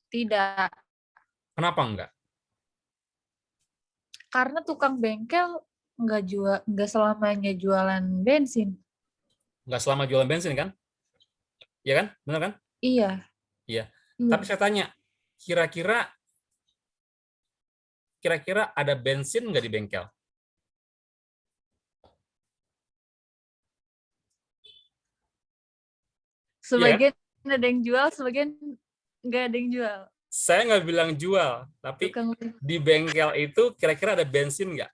Tidak. Kenapa enggak? Karena tukang bengkel nggak selamanya jualan bensin. Nggak selama jualan bensin kan? Iya kan? Benar kan? Iya. Iya. Tapi saya tanya, kira-kira ada bensin nggak di bengkel? Sebagian ada yang jual, sebagian nggak ada yang jual. Saya nggak bilang jual, tapi di bengkel itu kira-kira ada bensin nggak?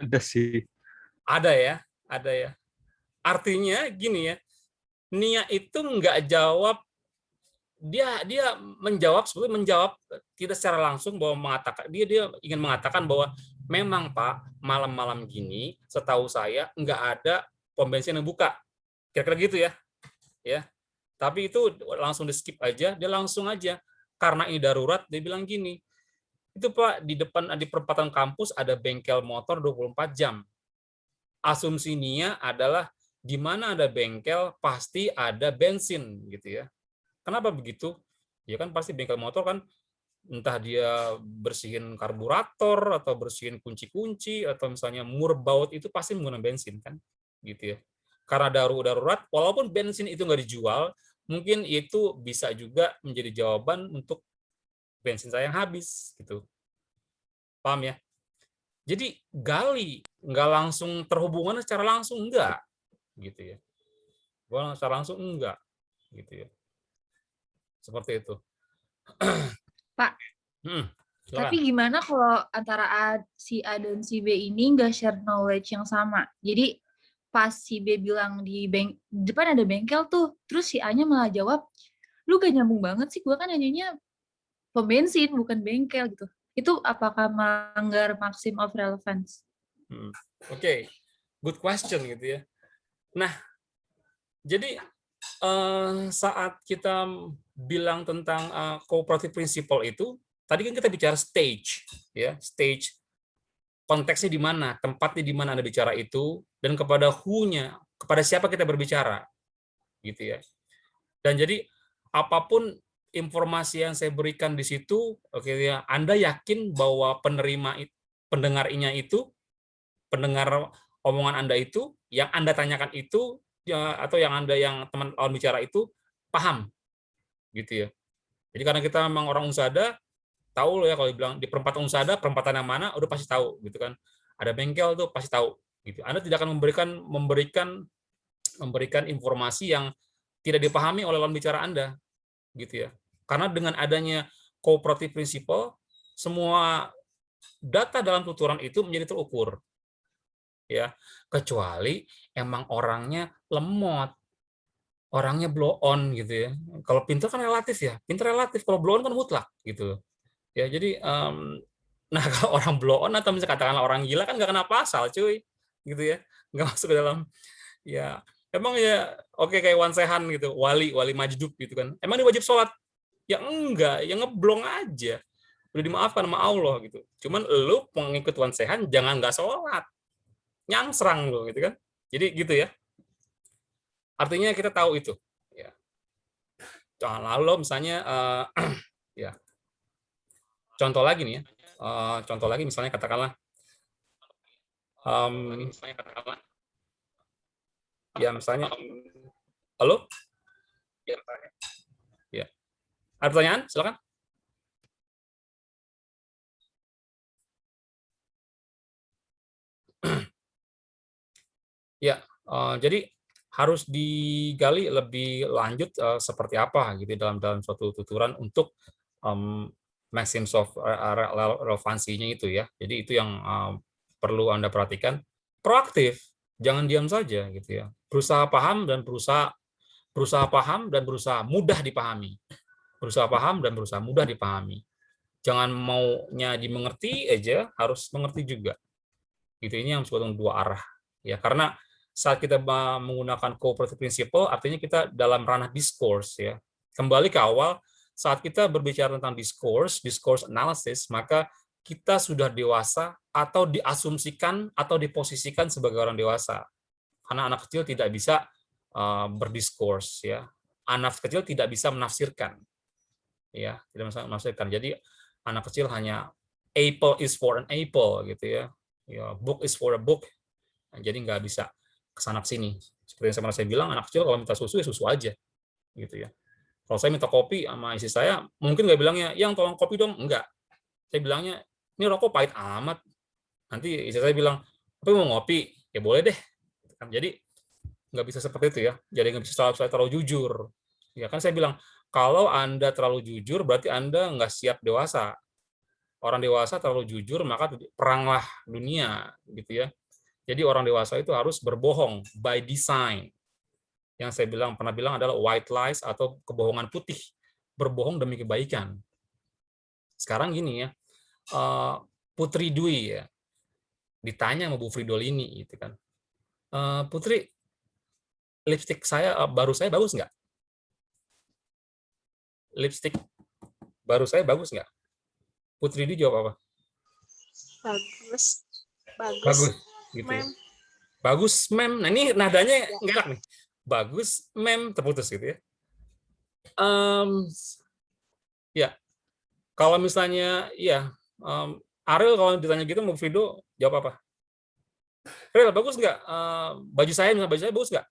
Ada sih. Ada ya. Artinya gini ya, Nia itu nggak jawab, dia menjawab tidak secara langsung bahwa mengatakan dia ingin mengatakan bahwa memang Pak, malam-malam gini setahu saya nggak ada pom bensin yang buka, kira-kira gitu ya. Tapi itu langsung di skip aja, dia langsung aja karena ini darurat, dia bilang gini, itu Pak di perempatan kampus ada bengkel motor 24 jam. Asumsi Nia adalah di mana ada bengkel pasti ada bensin gitu ya. Kenapa begitu? Ya kan pasti bengkel motor kan entah dia bersihin karburator atau bersihin kunci-kunci atau misalnya murbaut itu pasti menggunakan bensin kan, gitu ya. Karena darurat, walaupun bensin itu nggak dijual, mungkin itu bisa juga menjadi jawaban untuk bensin saya yang habis gitu. Paham ya? Jadi gali, nggak langsung terhubungan secara langsung, enggak gitu ya. Secara langsung enggak gitu ya. Seperti itu. Pak, tapi gimana kalau antara si A dan si B ini nggak share knowledge yang sama? Jadi pas si B bilang di depan ada bengkel tuh, terus si A-nya malah jawab, lu gak nyambung banget sih, gue kan nanyanya pom bensin bukan bengkel gitu. Itu apakah melanggar maxim of relevance? Oke, good question gitu ya. Nah, jadi saat kita bilang tentang cooperative principle itu, tadi kan kita bicara stage, ya, stage konteksnya di mana, tempatnya di mana Anda bicara itu, dan kepada who-nya, kepada siapa kita berbicara, gitu ya. Dan jadi apapun informasi yang saya berikan di situ, oke ya, Anda yakin bahwa pendengarnya itu, pendengar omongan Anda itu, yang Anda tanyakan itu, ya, atau yang teman lawan bicara itu paham, gitu ya. Jadi karena kita memang orang Unsada, tahu loh ya kalau dibilang di perempatan Unsada, perempatan yang mana, udah pasti tahu, gitu kan. Ada bengkel tuh pasti tahu, gitu. Anda tidak akan memberikan informasi yang tidak dipahami oleh lawan bicara Anda, gitu ya. Karena dengan adanya cooperative principle, semua data dalam tuturan itu menjadi terukur, ya. Kecuali emang orangnya lemot, orangnya blow on gitu ya. Kalau pintar kan relatif ya, pintar relatif. Kalau blow on kan mutlak gitu. Ya jadi, nah kalau orang blow on atau misalnya katakanlah orang gila kan nggak kena pasal, cuy, gitu ya, nggak masuk ke dalam. Ya emang ya oke kayak Wan Sehan gitu, wali majdub gitu kan. Emang dia wajib sholat? Ya enggak, ya ngeblong aja. Udah dimaafkan sama Allah gitu. Cuman lu pengikut Wan Sehan jangan nggak sholat. Nyangsrang lu gitu kan. Jadi gitu ya. Artinya kita tahu itu. Ya. Lalu misalnya ya. Contoh lagi nih ya. Contoh lagi misalnya katakanlah ya misalnya halo? Ya. Ada pertanyaan? Silakan. Ya, jadi harus digali lebih lanjut seperti apa gitu dalam suatu tuturan untuk maximum of relevansinya itu ya. Jadi itu yang perlu Anda perhatikan. Proaktif, jangan diam saja gitu ya. Berusaha paham dan berusaha paham dan berusaha mudah dipahami. Berusaha paham dan berusaha mudah dipahami. Jangan maunya dimengerti aja, harus mengerti juga. Gitu, ini yang disebut dua arah. Ya, karena saat kita menggunakan cooperative principle, artinya kita dalam ranah discourse ya. Kembali ke awal, saat kita berbicara tentang discourse analysis, maka kita sudah dewasa atau diasumsikan atau diposisikan sebagai orang dewasa. Karena anak kecil tidak bisa berdiscourse ya. Anak kecil tidak bisa menafsirkan. Ya, tidak bisa menafsirkan. Jadi anak kecil hanya apple is for an apple gitu ya. Ya, book is for a book. Jadi nggak bisa kesana sini. Seperti yang saya bilang, anak kecil kalau minta susu ya susu aja, gitu ya. Kalau saya minta kopi sama istri saya, mungkin nggak bilangnya, yang tolong kopi dong, enggak. Saya bilangnya, ini rokok pahit amat. Nanti istri saya bilang, tapi mau ngopi, ya boleh deh. Jadi nggak bisa seperti itu ya. Jadi nggak bisa terlalu jujur. Ya kan saya bilang, kalau Anda terlalu jujur, berarti Anda nggak siap dewasa. Orang dewasa terlalu jujur, maka peranglah dunia, gitu ya. Jadi orang dewasa itu harus berbohong by design. Yang saya pernah bilang adalah white lies atau kebohongan putih, berbohong demi kebaikan. Sekarang gini ya, Putri Dwi ya, ditanya sama Bu Fridolini gitu kan, Putri, lipstik baru saya bagus nggak? Lipstik baru saya bagus nggak? Putri Dwi jawab apa? Bagus. Bagus. Gitu ya. Bagus mem. Nah ini nadanya nggak enak nih. Bagus mem, terputus gitu ya. Ya kalau misalnya ya Ariel kalau ditanya gitu mau Frido jawab apa? Ariel bagus nggak baju saya bagus nggak?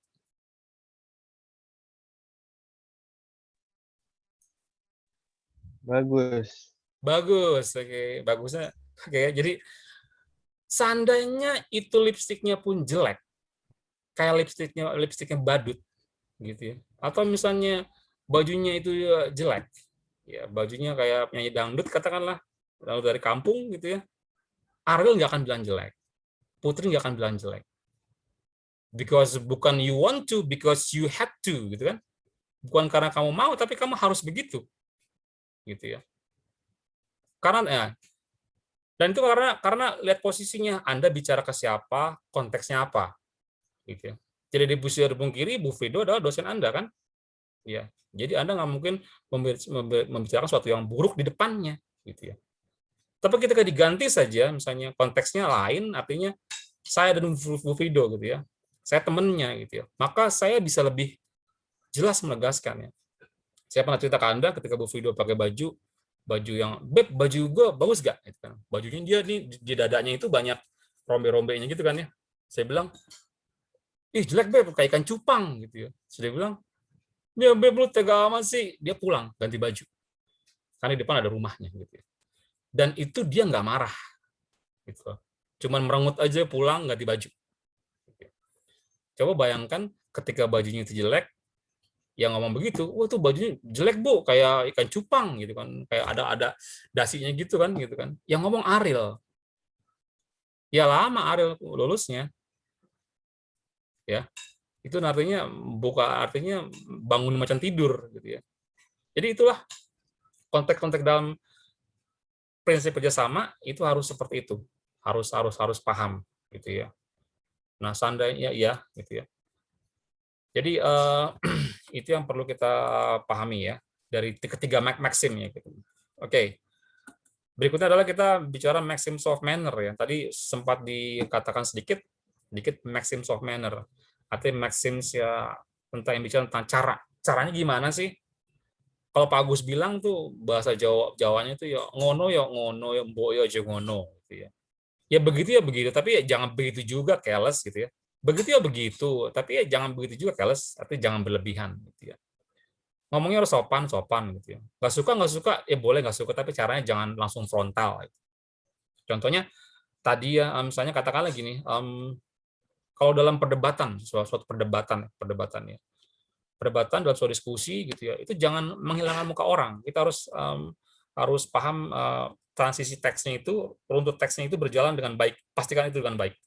Bagus, oke. Bagusnya oke. Jadi seandainya itu lipstiknya pun jelek, kayak lipstiknya badut, gitu ya. Atau misalnya bajunya itu jelek, ya bajunya kayak penyanyi dangdut katakanlah, lalu dari kampung gitu ya. Ariel nggak akan bilang jelek, Putri nggak akan bilang jelek, because bukan you want to, because you had to, gitu kan? Bukan karena kamu mau, tapi kamu harus begitu, gitu ya. Karena ya. Dan itu karena lihat posisinya, Anda bicara ke siapa, konteksnya apa, gitu ya. Jadi bisa dipungkiri, Bu Frido adalah dosen Anda kan, ya. Jadi Anda nggak mungkin membicarakan sesuatu yang buruk di depannya, gitu ya. Tapi ketika diganti saja, misalnya konteksnya lain, artinya saya dan Bu Frido gitu ya, saya temennya gitu ya, maka saya bisa lebih jelas menegaskan ya. Saya pernah cerita ke Anda ketika Bu Fido pakai baju yang, Beb, baju gue bagus gak? Gitu kan. Bajunya dia nih di dadanya itu banyak rombe-rombenya gitu kan ya. Saya bilang, ih jelek Beb, kayak ikan cupang gitu ya. Saya bilang, dia Beb lu tega amat sih. Dia pulang ganti baju. Karena di depan ada rumahnya gitu ya. Dan itu dia nggak marah. Gitu. Cuman merengut aja pulang ganti baju. Coba bayangkan ketika bajunya itu jelek, yang ngomong begitu, wah tuh bajunya jelek Bu, kayak ikan cupang gitu kan, kayak ada dasinya gitu kan. Yang ngomong Ariel, ya lama Ariel lulusnya, ya itu artinya artinya bangun macan tidur gitu ya. Jadi itulah konteks-konteks dalam prinsip kerjasama itu harus seperti itu, harus paham gitu ya. Nah seandainya ya gitu ya. Jadi itu yang perlu kita pahami ya dari ketiga maxim ya gitu. Oke. Berikutnya adalah kita bicara maxims of manner ya. Tadi sempat dikatakan sedikit maxims of manner. Artinya maxims ya tentang yang bicara tentang cara. Caranya gimana sih? Kalau Pak Agus bilang tuh bahasa Jawanya itu ya ngono, mbok ya aja ngono gitu ya. Ya begitu, tapi ya jangan begitu juga careless gitu ya. Begitu ya begitu, tapi ya jangan begitu juga careless, tapi jangan berlebihan gitu ya. Ngomongnya harus sopan gitu ya. Nggak suka, ya boleh nggak suka, tapi caranya jangan langsung frontal. Gitu. Contohnya tadi ya, misalnya katakanlah gini, kalau dalam perdebatan, suatu perdebatan ya. Perdebatan dalam suatu diskusi gitu ya, itu jangan menghilangkan muka orang. Kita harus paham transisi teksnya itu, runtut teksnya itu berjalan dengan baik. Pastikan itu dengan baik.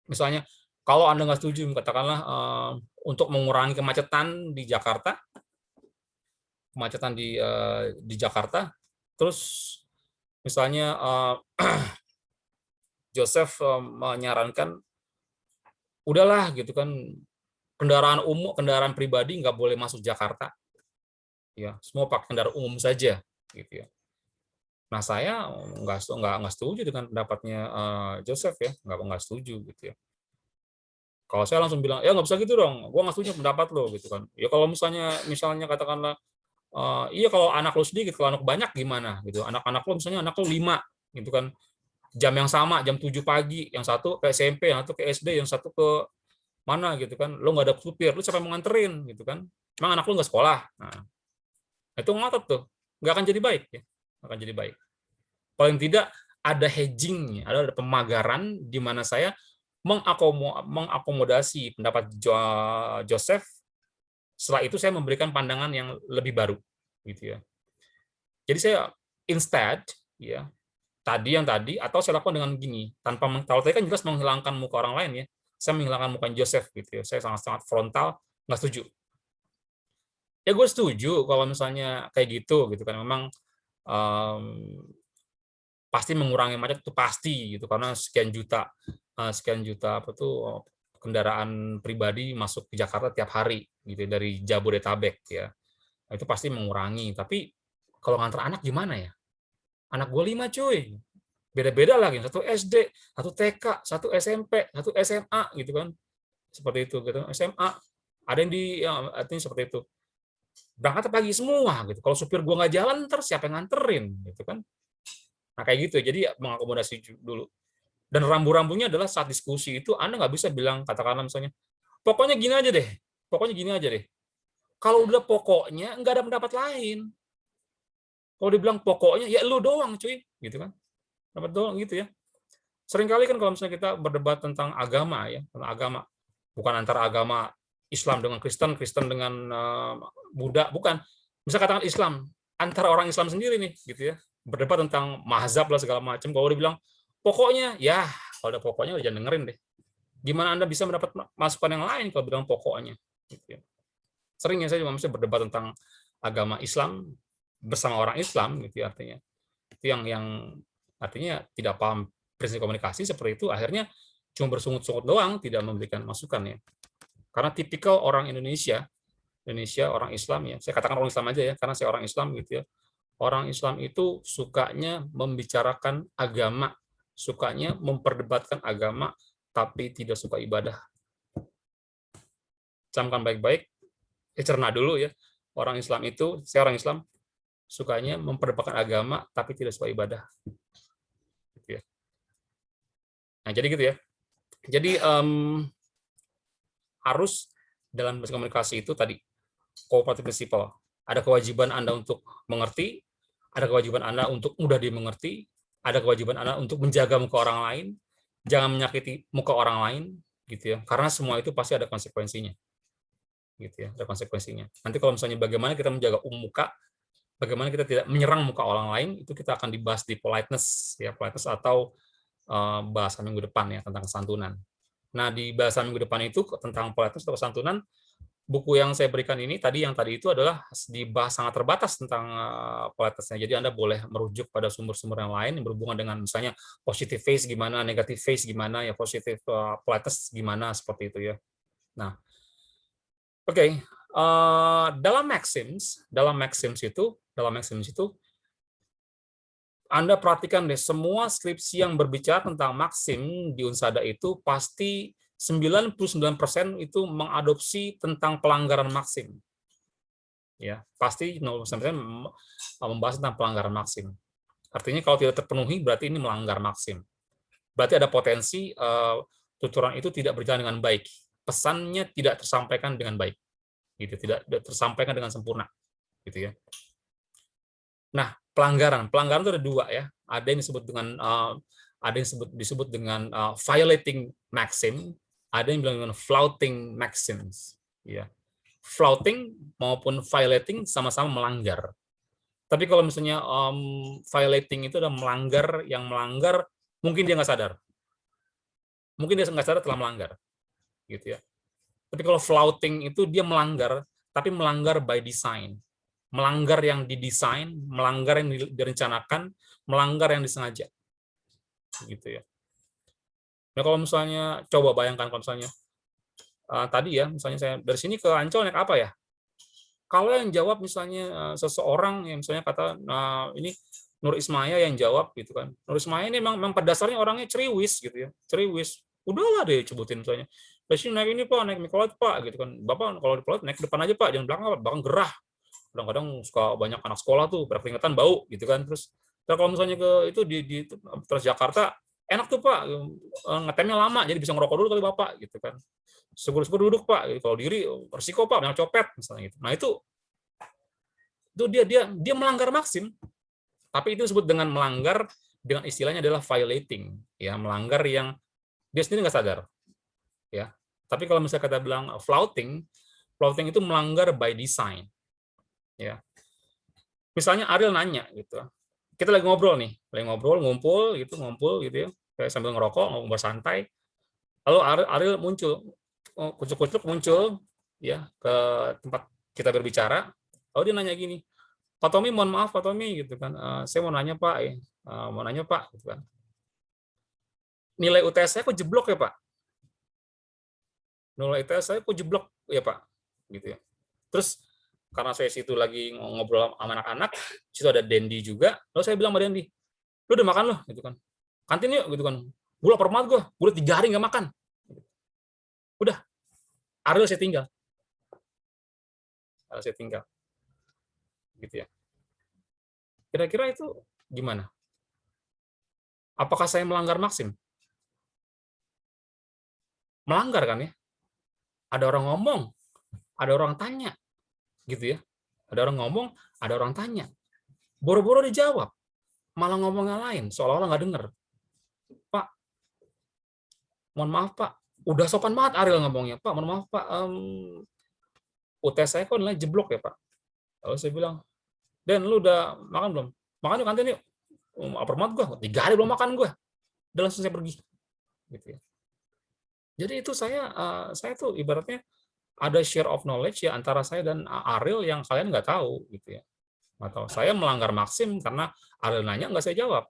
Misalnya, kalau Anda nggak setuju, katakanlah untuk mengurangi kemacetan di Jakarta, terus misalnya Joseph menyarankan, udahlah gitu kan, kendaraan pribadi nggak boleh masuk Jakarta, ya semua pakai kendaraan umum saja, gitu ya. Nah saya nggak setuju dengan pendapatnya Joseph ya, nggak setuju gitu ya. Kalau saya langsung bilang, ya nggak bisa gitu dong, gue nggak setuju pendapat lo gitu kan. Ya kalau misalnya katakanlah, iya kalau anak lo sedikit, kalau anak banyak gimana gitu. Anak-anak lo misalnya anak lo 5 gitu kan, jam yang sama, jam 7 pagi, yang satu ke SMP, yang satu ke SD, yang satu ke mana gitu kan, lo nggak ada supir, lo siapa yang mau nganterin gitu kan. Emang anak lo nggak sekolah. Nah, itu ngotot tuh, nggak akan jadi baik ya, nggak akan jadi baik. Paling tidak ada hedging, ada pemagaran di mana saya mengakomodasi pendapat Joseph. Setelah itu saya memberikan pandangan yang lebih baru, gitu ya. Jadi saya instead, ya tadi atau saya lakukan dengan gini, tanpa kalau tadi kan jelas menghilangkan muka orang lain ya, saya menghilangkan muka Joseph gitu ya. Saya sangat frontal, nggak setuju. Ya gue setuju kalau misalnya kayak gitu kan, memang pasti mengurangi macet itu pasti gitu, karena sekian juta apa tuh kendaraan pribadi masuk ke Jakarta tiap hari gitu dari Jabodetabek ya. Itu pasti mengurangi. Tapi kalau ngantar anak gimana ya? Anak gue 5 cuy. Beda-beda lagi, satu SD, satu TK, satu SMP, satu SMA gitu kan. Seperti itu gitu. SMA ada yang artinya seperti itu. Berangkat pagi semua gitu. Kalau supir gue nggak jalan, ntar siapa yang nganterin gitu kan. Nah kayak gitu. Jadi mengakomodasi dulu. Dan rambu-rambunya adalah saat diskusi itu Anda nggak bisa bilang, katakanlah misalnya, pokoknya gini aja deh. Kalau udah pokoknya, nggak ada pendapat lain. Kalau dibilang pokoknya, ya lu doang cuy. Gitu kan. Pendapat doang gitu ya. Seringkali kan kalau misalnya kita berdebat tentang agama ya, tentang agama. Bukan antara agama Islam dengan Kristen, Kristen dengan Buddha, bukan. Bisa katakan Islam, antara orang Islam sendiri nih, gitu ya. Berdebat tentang mazhab lah segala macam. Kalau dibilang pokoknya, ya kalau ada pokoknya jangan dengerin deh. Gimana Anda bisa mendapat masukan yang lain kalau bilang pokoknya? Gitu ya. Seringnya saya juga mesti berdebat tentang agama Islam bersama orang Islam, gitu ya, artinya. Itu yang artinya tidak paham prinsip komunikasi seperti itu, akhirnya cuma bersungut-sungut doang, tidak memberikan masukan ya. Karena tipikal orang Indonesia orang Islam ya. Saya katakan orang Islam aja ya, karena saya orang Islam gitu ya. Orang Islam itu sukanya membicarakan agama, sukanya memperdebatkan agama, tapi tidak suka ibadah. Camkan baik-baik, cerna dulu ya. orang Islam itu, saya orang Islam, sukanya memperdebatkan agama, tapi tidak suka ibadah. Gitu ya. Nah, jadi gitu ya. Jadi harus dalam komunikasi itu tadi, cooperative principle. Ada kewajiban Anda untuk mengerti, ada kewajiban Anda untuk mudah dimengerti, ada kewajiban Anda untuk menjaga muka orang lain, jangan menyakiti muka orang lain, gitu ya. Karena semua itu pasti ada konsekuensinya. Gitu ya, ada konsekuensinya. Nanti kalau misalnya bagaimana kita menjaga muka, bagaimana kita tidak menyerang muka orang lain, itu kita akan dibahas di politeness, ya, politeness atau bahasa minggu depan ya tentang kesantunan. Nah, di bahasa minggu depan itu tentang politeness atau kesantunan, buku yang saya berikan ini yang tadi itu adalah dibahas sangat terbatas tentang politenessnya. Jadi Anda boleh merujuk pada sumber-sumber yang lain yang berhubungan dengan misalnya positive face gimana, negative face gimana, ya positive politeness gimana, seperti itu ya. Nah, oke, dalam maxims itu Anda perhatikan deh, semua skripsi yang berbicara tentang maksim di Unsada itu pasti 99% itu mengadopsi tentang pelanggaran maksim. Ya, pasti 0% membahas tentang pelanggaran maksim. Artinya kalau tidak terpenuhi berarti ini melanggar maksim. Berarti ada potensi tuturan itu tidak berjalan dengan baik. Pesannya tidak tersampaikan dengan baik. Gitu, tidak tersampaikan dengan sempurna. Gitu ya. Nah, pelanggaran itu ada dua ya. Ada yang disebut dengan violating maxim, ada yang bilang dengan flouting maxims. Ya, flouting maupun violating sama-sama melanggar. Tapi kalau misalnya violating itu adalah melanggar mungkin dia nggak sadar, telah melanggar, gitu ya. Tapi kalau flouting itu dia melanggar, tapi melanggar by design. Melanggar yang didesain, melanggar yang direncanakan, melanggar yang disengaja. Gitu ya. Nah, kalau misalnya coba bayangkan kalau misalnya tadi ya, misalnya saya dari sini ke Ancol naik apa ya? Kalau yang jawab misalnya seseorang yang misalnya kata ini Nur Ismaya yang jawab gitu kan. Nur Ismaya ini memang pada dasarnya orangnya ceriwis gitu ya. Ceriwis. Udahlah deh sebutin misalnya. Dari sini naik ini Pak, naik Mikolat Pak gitu kan. Bapak kalau di Mikolat naik ke depan aja Pak, jangan belakang Pak, belakang gerah. Kadang-kadang suka banyak anak sekolah tuh peringatan bau gitu kan. Terus kalau misalnya ke itu di Transjakarta enak tuh Pak, ngetemnya lama jadi bisa ngerokok dulu kali Bapak gitu kan. Syukur-syukur duduk Pak, kalau diri resiko Pak banyak copet misalnya gitu. Nah itu dia melanggar maksim. Tapi itu disebut dengan melanggar dengan istilahnya adalah violating, ya, melanggar yang dia sendiri nggak sadar. Ya. Tapi kalau misalnya kita bilang flouting itu melanggar by design. Ya. Misalnya Ariel nanya gitu. Kita lagi ngobrol nih, ngumpul gitu ya. Kayak sambil ngerokok, ngobrol santai. Lalu Ariel muncul, kucuk-kucuk muncul ya ke tempat kita berbicara. Lalu dia nanya gini, Pak Tommy, mohon maaf Pak Tommy gitu kan. Saya mau nanya Pak, gitu kan. Nilai UTS saya kok jeblok ya Pak? Nilai UTS saya kok jeblok ya Pak? Gitu ya. Terus karena saya situ lagi ngobrol sama anak-anak, situ ada Dendi juga. Lalu saya bilang sama Dendi, lu udah makan lo, gitu kan? Kantin yuk, gitu kan? Gue lapar banget gue udah 3 hari nggak makan. Udah, Ariel saya tinggal. Gitu ya. Kira-kira itu gimana? Apakah saya melanggar maksim? Melanggar kan ya? Ada orang ngomong, ada orang tanya. Gitu ya. Ada orang ngomong, ada orang tanya. Boro-boro dijawab. Malah ngomongnya lain, seolah-olah nggak dengar. Pak, mohon maaf Pak, udah sopan banget Ariel ngomongnya. Pak, mohon maaf Pak, UTS saya kok nilai jeblok ya Pak. Lalu saya bilang, Dan, lu udah makan belum? Makan yuk kantin yuk. Lapar banget gue, 3 hari belum makan gue. Udah langsung saya pergi. Gitu ya. Jadi itu saya tuh ibaratnya ada share of knowledge ya antara saya dan Ariel yang kalian nggak tahu gitu ya. Atau saya melanggar maksim karena Ariel nanya nggak saya jawab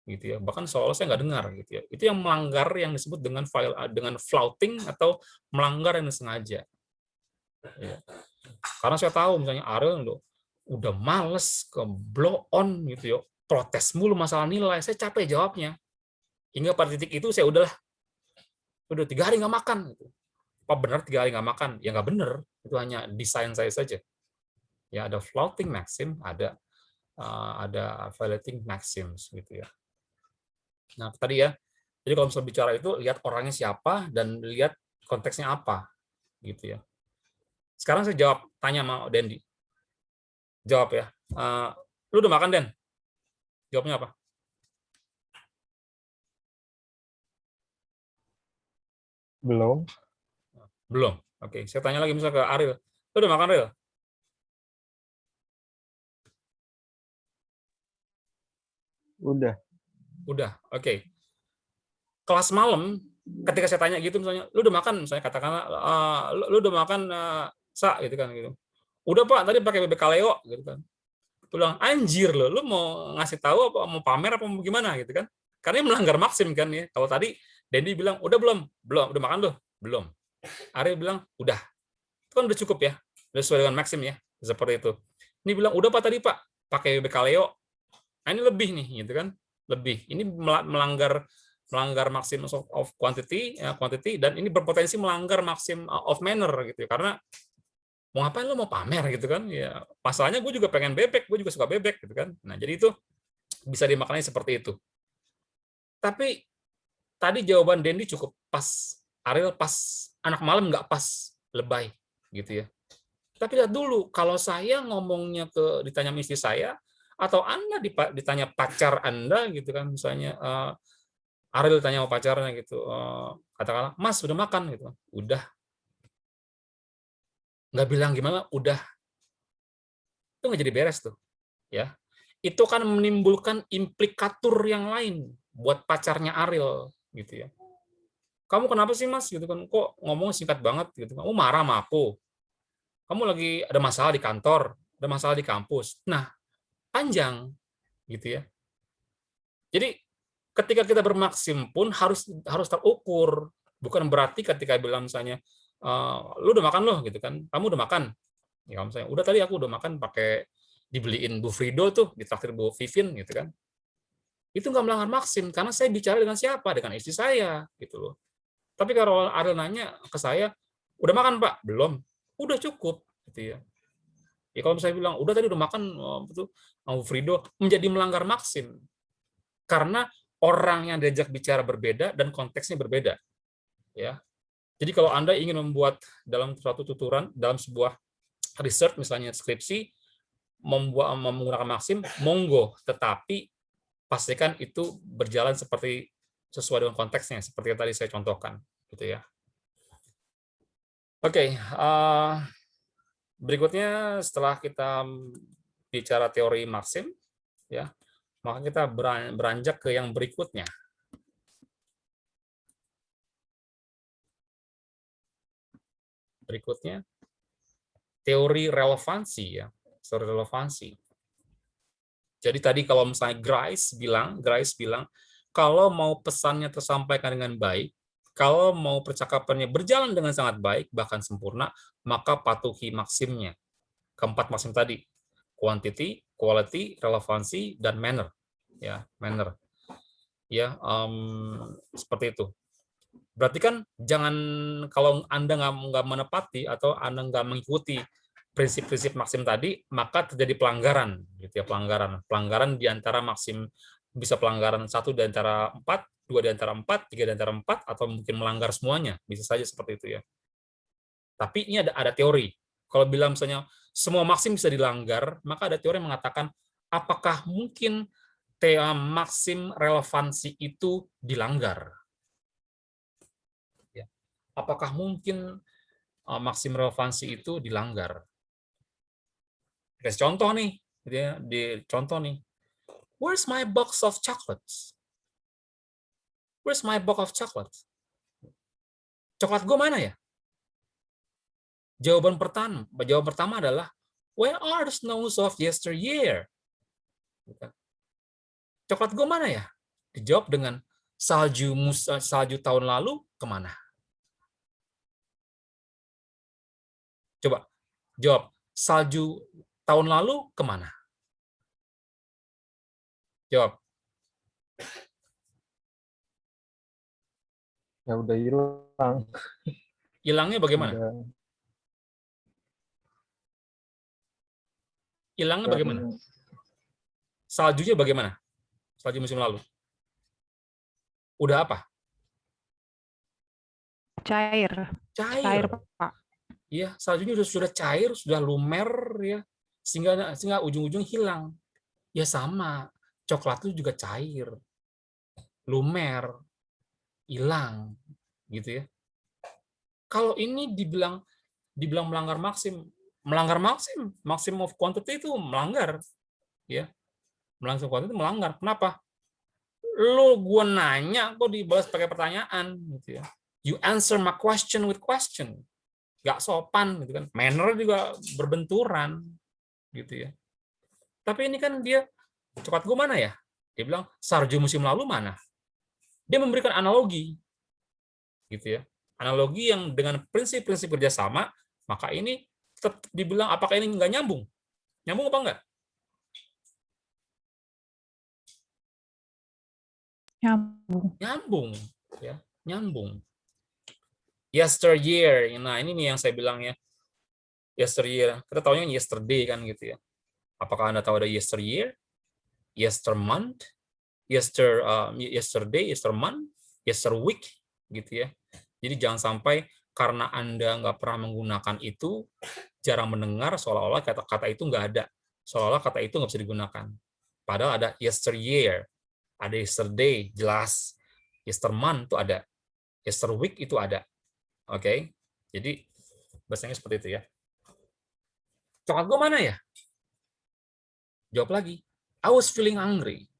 gitu ya. Bahkan seolah saya nggak dengar gitu ya. Itu yang melanggar yang disebut dengan flouting atau melanggar yang disengaja. Ya. Karena saya tahu misalnya Ariel udah males ke blow on gitu ya. Protes mulu masalah nilai, saya capek jawabnya. Hingga pada titik itu saya udah 3 hari nggak makan gitu. Apa benar 3 hari nggak makan? Ya nggak benar, itu hanya desain saya saja. Ya, ada floating maxim, ada violating maxims gitu ya. Nah, tadi ya. Jadi kalau misalnya bicara itu lihat orangnya siapa dan lihat konteksnya apa gitu ya. Sekarang saya jawab tanya sama Dendi. Jawab ya. Lu udah makan, Den? Jawabnya apa? Belum. Belum. Oke, saya tanya lagi misalnya ke Ariel. Lu udah makan, Ariel? Udah. Udah. Oke. Kelas malam, ketika saya tanya gitu misalnya, lu udah makan? Misalnya katakanlah, lu udah makan, Sa, gitu kan. Gitu. Udah, Pak, tadi pakai bebek kaleo, gitu kan. Bilang, anjir lu mau ngasih tahu apa mau pamer apa mau gimana gitu kan? Karena ini melanggar maksim kan ya. Kalau tadi Dendi bilang udah belum, udah makan lu, belum. Ariel bilang udah, itu kan udah cukup ya, udah sesuai dengan maksim ya, seperti itu. Ini bilang udah Pak tadi Pak, pakai bebek kaleo. Nah ini lebih nih gitu kan, lebih. Ini melanggar maksim of quantity, dan ini berpotensi melanggar maksim of manner gitu ya. Karena mau ngapain lo mau pamer gitu kan ya, pasalnya gue juga pengen bebek, gue juga suka bebek gitu kan. Nah jadi itu bisa dimaknai seperti itu. Tapi tadi jawaban Dendi cukup pas, Ariel pas, anak malam nggak pas, lebay gitu ya. Tapi lihat dulu, kalau saya ngomongnya ditanya istri saya atau Anda ditanya pacar Anda gitu kan, misalnya Ariel ditanya sama pacarnya gitu, katakanlah Mas udah makan gitu, udah, nggak bilang gimana, udah, itu nggak jadi beres tuh ya. Itu kan menimbulkan implikatur yang lain buat pacarnya Ariel gitu ya. Kamu kenapa sih Mas gitu kan, kok ngomong singkat banget gitu, kamu marah sama aku, kamu lagi ada masalah di kantor, ada masalah di kampus, nah panjang gitu ya. Jadi ketika kita bermaksim pun harus terukur, bukan berarti ketika bilang misalnya lu udah makan loh gitu kan, kamu udah makan ya, misalnya udah tadi aku udah makan pakai dibeliin Bu Frido tuh, ditraktir Bu Vivin gitu kan, itu nggak melanggar maksim karena saya bicara dengan siapa, dengan istri saya gitu loh. Tapi kalau Ariel nanya ke saya, udah makan Pak? Belum. Udah cukup gitu ya. Ya kalau misalnya bilang udah tadi udah makan betul Bu Frido, menjadi melanggar maksim karena orang yang diajak bicara berbeda dan konteksnya berbeda ya. Jadi kalau Anda ingin membuat dalam suatu tuturan, dalam sebuah research misalnya skripsi, menggunakan maksim, monggo, tetapi pastikan itu berjalan seperti sesuai dengan konteksnya, seperti yang tadi saya contohkan, gitu ya. Oke, berikutnya setelah kita bicara teori maksim, ya, maka kita beranjak ke yang berikutnya. Berikutnya, teori relevansi ya, teori relevansi. Jadi tadi kalau misalnya Grice bilang kalau mau pesannya tersampaikan dengan baik, kalau mau percakapannya berjalan dengan sangat baik bahkan sempurna, maka patuhi maksimnya. Keempat maksim tadi, quantity, quality, relevansi, dan manner. Ya, manner. Ya, seperti itu. Berarti kan jangan, kalau Anda nggak menepati atau Anda nggak mengikuti prinsip-prinsip maksim tadi, maka terjadi pelanggaran, gitu ya, pelanggaran di antara maksim, bisa pelanggaran 1 di antara 4, 2 di antara 4, 3 di antara 4, atau mungkin melanggar semuanya, bisa saja seperti itu ya. Tapi ini ada teori. Kalau bilang misalnya semua maksim bisa dilanggar, maka ada teori yang mengatakan apakah mungkin maksim relevansi itu dilanggar? Ya. Apakah mungkin maksim relevansi itu dilanggar? Kasih contoh nih, di contoh nih. Where's my box of chocolates? Where's my box of chocolates? Coklat gue mana ya? Jawaban pertama adalah where are the snows of yesteryear? Coklat gue mana ya? Dijawab dengan salju tahun lalu kemana? Coba jawab, salju tahun lalu kemana? Jawab. Ya udah hilang. Hilangnya bagaimana? Hilangnya bagaimana? Saljunya bagaimana? Salju musim lalu. Udah apa? Cair. Cair. Pak. Iya, saljunya sudah cair, sudah lumer ya. Sehingga ujung-ujung hilang. Ya sama. Coklat itu juga cair. Lumer, hilang gitu ya. Kalau ini dibilang melanggar maximum of quantity itu melanggar ya. Melanggar. Kenapa? Gua nanya kok dibalas pakai pertanyaan gitu ya. You answer my question with question. Gak sopan gitu kan. Manner juga berbenturan gitu ya. Tapi ini kan dia coklat gua mana ya? Dia bilang salju musim lalu mana? Dia memberikan analogi gitu ya. Analogi yang dengan prinsip-prinsip kerjasama, maka ini tetap dibilang apakah ini nggak nyambung? Nyambung apa enggak? Nyambung, ya, nyambung. Yesteryear, nah ini nih yang saya bilang ya. Yesteryear, kita tahunya yesterday kan gitu ya. Apakah Anda tahu ada yesteryear, yestermonth, yesterday, yestermonth, yesterweek gitu ya. Jadi jangan sampai karena Anda nggak pernah menggunakan itu, jarang mendengar seolah-olah kata-kata itu nggak ada. Seolah-olah kata itu nggak bisa digunakan. Padahal ada yesteryear, ada yesterday, jelas. Yestermonth itu ada. Yesterweek itu ada. Oke? Jadi bahasanya seperti itu ya. Coklat gue mana ya? Jawab lagi. I was feeling hungry.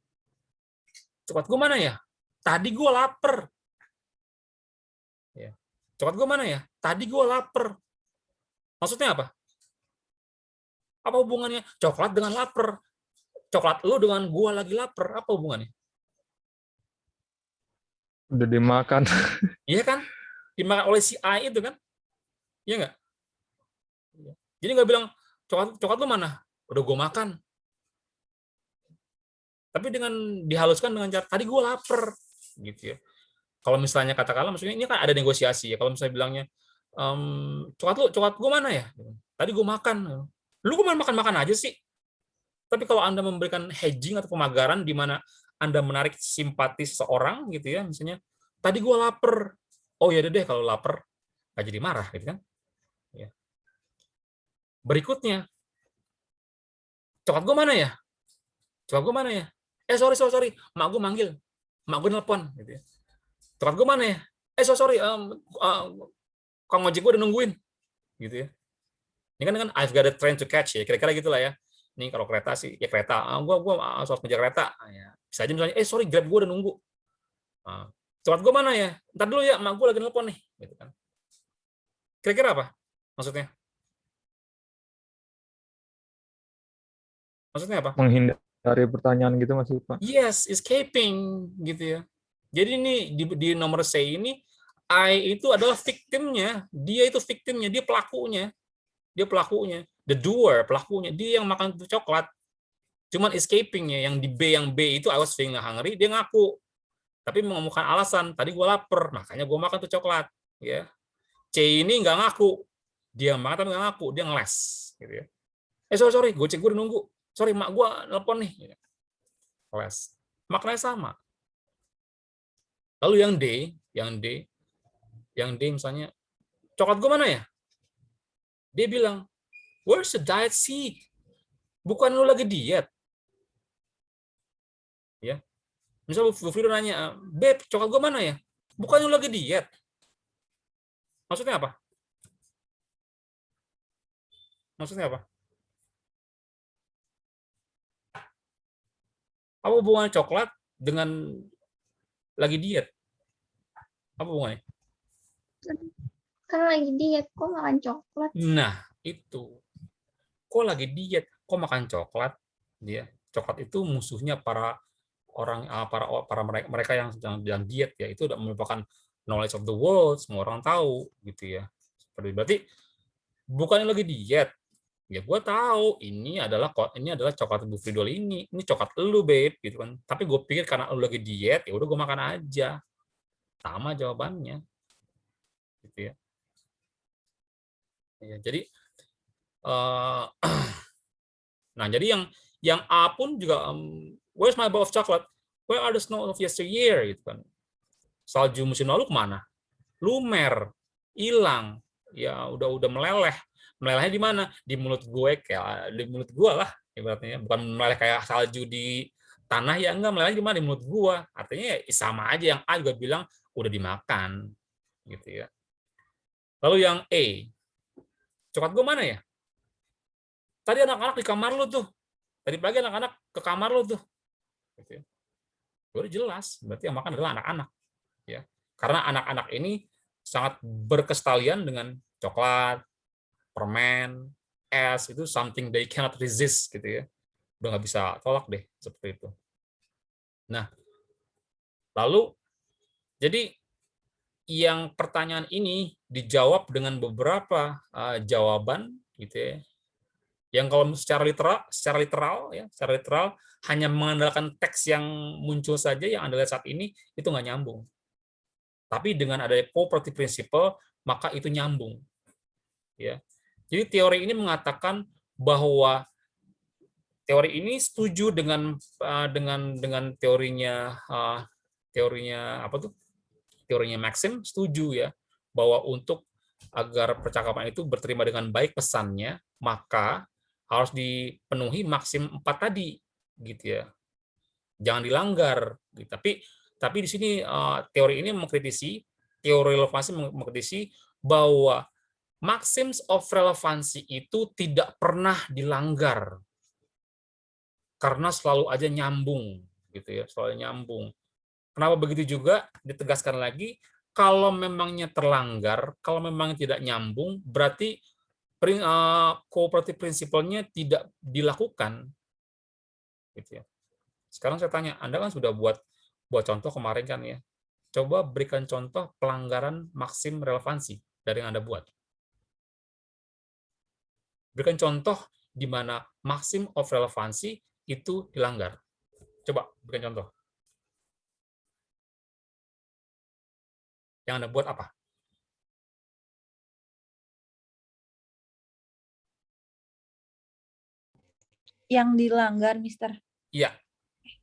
Coklat gue mana ya? Tadi gue lapar. Ya. Coklat gue mana ya? Tadi gue lapar. Maksudnya apa? Apa hubungannya coklat dengan lapar? Coklat lu dengan gue lagi lapar, apa hubungannya? Udah dimakan. Iya kan? Dimakan oleh si A itu kan? Iya nggak? Jadi nggak bilang, coklat lu mana? Udah gue makan. Tapi dengan dihaluskan dengan cara, tadi gue lapar. Gitu ya. Kalau misalnya katakanlah, maksudnya ini kan ada negosiasi ya. Kalau misalnya bilangnya, coklat gue mana ya? Tadi gue makan. Lu kok makan aja sih? Tapi kalau Anda memberikan hedging atau pemagaran di mana Anda menarik simpati seseorang gitu ya, misalnya, tadi gue lapar. Oh ya deh kalau lapar, nggak jadi marah gitu kan? Ya. Berikutnya, coklat gue mana ya? Coklat gue mana ya? Sorry, mak gue manggil, mak gue nelpon gitu ya. Coklat gue mana ya? Sorry, kang ojek gue udah nungguin gitu ya. Ini kan I've got a train to catch ya, kira-kira gitulah ya. Ini kalau kereta sih ya kereta, gue harus ngejar kereta. Ya, bisa aja misalnya, sorry Grab gue udah nunggu. Coklat gue mana ya? Ntar dulu ya, mak gue lagi nelpon nih. Gitu kan. Kira-kira apa maksudnya? Maksudnya apa? Menghindari pertanyaan gitu masih Pak. Yes, escaping gitu ya. Jadi ini di nomor C ini I itu adalah victimnya, dia itu victimnya, dia pelakunya. Dia pelakunya, the doer, pelakunya, dia yang makan itu coklat. Cuman escaping-nya, yang di B, yang B itu I was feeling hungry, dia ngaku. Tapi mengemukakan alasan, tadi gue lapar, makanya gue makan tuh coklat. Ya. C ini nggak ngaku, dia makan tapi nggak ngaku, dia ngeles. Gitu ya. Sorry, gojek gue udah nunggu. Sorry, mak gue nelpon nih. Ngeles. Maknanya sama. Lalu yang D misalnya, coklat gue mana ya? Dia bilang, where's the diet seed? Bukan lu lagi diet. Ya. Misal Bu Frido nanya, Beb, coklat gue mana ya? Bukan lu lagi diet. Maksudnya apa? Maksudnya apa? Apa hubungannya coklat dengan lagi diet? Apa hubungannya? Kan lagi diet, kok makan coklat? Nah, itu. Kok lagi diet, kok makan coklat? Dia coklat itu musuhnya para orang, para mereka yang sedang diet ya, itu udah merupakan knowledge of the world, semua orang tahu gitu ya. Berarti bukannya lagi diet. Ya gue tahu ini adalah coklat Bu Fridol ini coklat lu babe gitu kan. Tapi gue pikir karena lu lagi diet ya udah gue makan aja. Sama jawabannya. Gitu ya. Ya jadi Nah, jadi yang A pun juga where's my bowl of chocolate? Where are the snow of yesteryear? Gitu kan. Salju musim lalu kemana? Lumer, hilang, ya udah meleleh. Melelehnya di mana? Di mulut gue, kayak di mulut gue lah ibaratnya. Bukan meleleh kayak salju di tanah, ya enggak, meleleh di mana? Di mulut gue. Artinya ya sama aja, yang A juga bilang udah dimakan gitu ya. Lalu yang E, coklat gue mana ya? Tadi anak-anak di kamar lu tuh. Tadi pagi anak-anak ke kamar lu tuh. Gitu ya. Udah jelas, berarti yang makan adalah anak-anak. Ya. Karena anak-anak ini sangat berkestalian dengan coklat, permen, es, itu something they cannot resist gitu ya. Udah nggak bisa tolak deh seperti itu. Nah, lalu jadi yang pertanyaan ini dijawab dengan beberapa jawaban gitu ya. Yang kalau secara literal hanya mengandalkan teks yang muncul saja yang Anda lihat saat ini itu nggak nyambung. Tapi dengan adanya cooperative principle maka itu nyambung. Ya. Jadi teori ini mengatakan bahwa teori ini setuju dengan teorinya apa tuh? Teorinya Maxim, setuju ya bahwa untuk agar percakapan itu berterima dengan baik pesannya, maka harus dipenuhi Maxim 4 tadi gitu ya. Jangan dilanggar gitu. Tapi di sini teori ini mengkritisi, teori relevansi mengkritisi bahwa maxims of relevansi itu tidak pernah dilanggar karena selalu aja nyambung gitu ya, selalu nyambung. Kenapa begitu juga? Ditegaskan lagi, kalau memangnya terlanggar, kalau memang tidak nyambung, berarti cooperative principle-nya tidak dilakukan. Gitu ya. Sekarang saya tanya, Anda kan sudah buat contoh kemarin kan ya. Coba berikan contoh pelanggaran maksim relevansi dari yang Anda buat. Berikan contoh di mana maksim of relevansi itu dilanggar. Coba berikan contoh. Yang Anda buat apa? Yang dilanggar, Mister. Iya.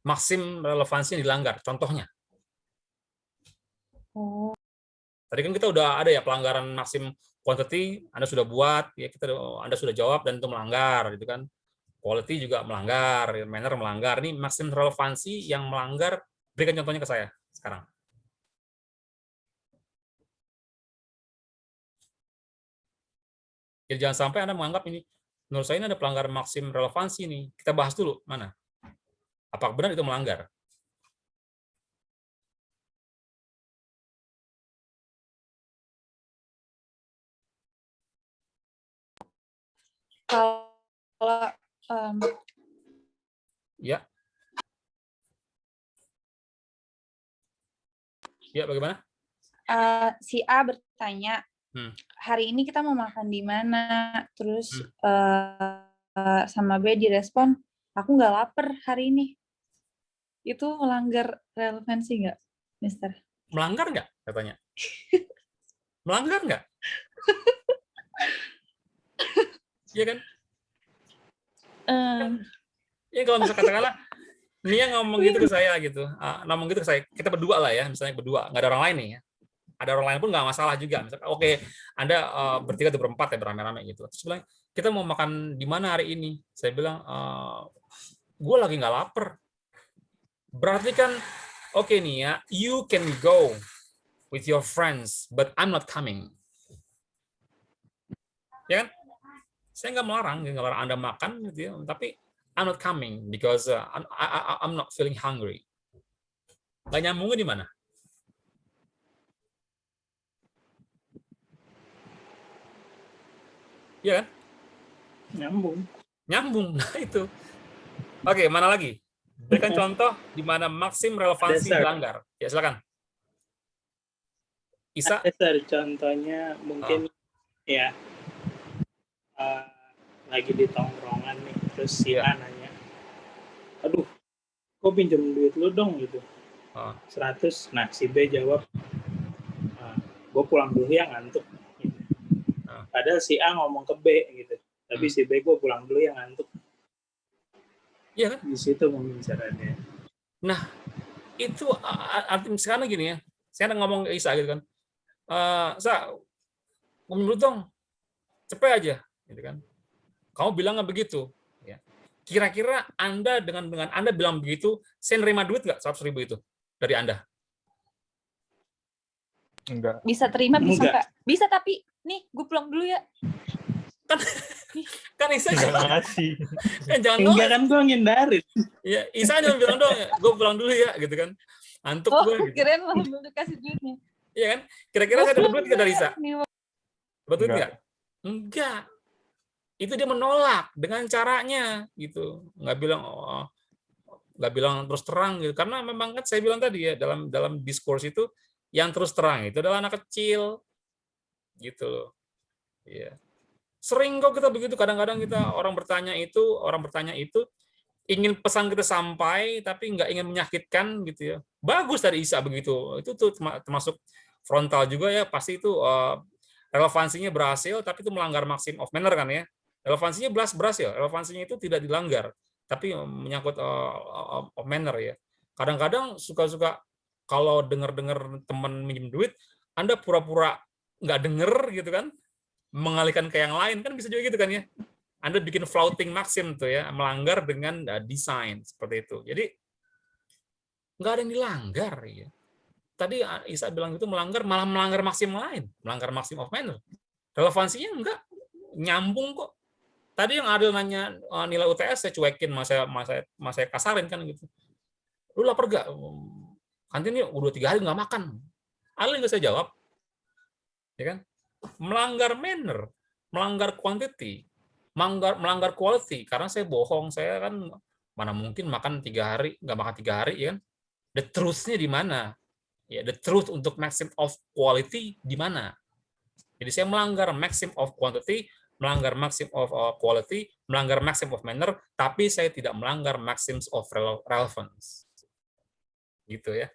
Maksim relevansi yang dilanggar. Contohnya. Oh. Tadi kan kita udah ada ya pelanggaran maksim quantity, Anda sudah buat, ya Anda sudah jawab dan itu melanggar, gitu kan. Quality juga melanggar, manner melanggar. Ini maksim relevansi yang melanggar. Berikan contohnya ke saya sekarang. Jadi jangan sampai Anda menganggap ini, menurut saya ini ada pelanggaran maksim relevansi nih. Kita bahas dulu mana. Apakah benar itu melanggar? Kalau ya. Ya, bagaimana? Si A bertanya, hari ini kita mau makan di mana? Terus sama B direspon, aku nggak lapar hari ini. Itu melanggar relevansi nggak, Mister? Melanggar nggak, katanya? Melanggar nggak? Iya kan? Ya kalau misalnya katakanlah Nia ngomong gitu ke saya gitu, ngomong gitu ke saya, kita berdua lah ya, misalnya berdua, nggak ada orang lain nih ya. Ada orang lain pun nggak masalah juga. Misalnya, oke, Anda bertiga atau berempat ya beramai-ramai gitu. Terus bilang, kita mau makan di mana hari ini? Saya bilang, gue lagi nggak lapar. Berarti kan, oke nih ya, you can go with your friends, but I'm not coming. Ya kan? Saya nggak melarang Anda makan, gitu ya, tapi I'm not coming because I'm not feeling hungry. Nggak nyambungnya di mana? Iya kan? Nyambung. Nah itu. Oke, mana lagi? Berikan contoh di mana maksim relevansi dilanggar. Ya, silakan. Isa? Ada contohnya mungkin ya lagi di tongkrongan nih, terus si A nanya, aduh, kok pinjam duit lu dong gitu, 100. Nah si B jawab, gue pulang dulu ya ngantuk. Gitu. Padahal si A ngomong ke B gitu, tapi si B gue pulang dulu ya ngantuk. Iya kan? Di situ pembicaranya. Nah, itu artinya sekarang gini ya. Saya ngomong ke Isa gitu kan. Sa, ngomong dong, cepet aja, gitu kan. Kamu bilang nggak begitu, ya. Kira-kira Anda dengan Anda bilang begitu, saya nerima duit nggak 100.000 itu dari Anda? Enggak. Bisa terima, bisa Enggak. Kak. Bisa, tapi nih gue pulang dulu ya. Kan Isa Enggak ngasih. jangan Enggak kan gue ngindarin. Ya, Isa cuma bilang dong, ya, gue pulang dulu ya, gitu kan. Antuk gue. Gitu. Kirain malah belum dikasih duitnya. Iya kan? Kira-kira saya dapat duit nggak dari Isa? Dapat duit nggak? Enggak. Itu dia menolak dengan caranya, gitu. Nggak bilang terus terang, gitu. Karena memang kan saya bilang tadi ya, dalam diskurs itu yang terus terang itu adalah anak kecil, gitu loh. Iya. Sering kok kita begitu, kadang-kadang orang bertanya itu ingin pesan kita sampai tapi nggak ingin menyakitkan gitu ya. Bagus dari Isa begitu. Itu tuh termasuk frontal juga ya, pasti itu relevansinya berhasil tapi itu melanggar maxim of manner kan ya. Relevansinya berhasil, relevansinya itu tidak dilanggar tapi menyangkut of manner ya. Kadang-kadang suka-suka kalau dengar-dengar teman minjem duit, Anda pura-pura nggak denger gitu kan, mengalihkan ke yang lain, kan bisa juga gitu kan ya. Anda bikin flouting maxim tuh ya, melanggar dengan desain seperti itu. Jadi nggak ada yang dilanggar ya. Tadi Isa bilang itu malah melanggar maxim lain, melanggar maxim of manner. Relevansinya enggak, nyambung kok. Tadi yang Adil nanya nilai UTS, saya cuekin, saya kasarin kan gitu. Lu lapar gak? Kantin yuk, udah 3 hari nggak makan. Adil nggak saya jawab. Ya kan? Melanggar manner, melanggar quantity, melanggar quality, karena saya bohong, saya kan mana mungkin makan 3 hari, nggak makan 3 hari, ya kan? The truth-nya di mana? Ya, the truth untuk maxim of quality di mana? Jadi saya melanggar maxim of quantity, melanggar maxim of quality, melanggar maxim of manner, tapi saya tidak melanggar maxims of relevance. Gitu ya.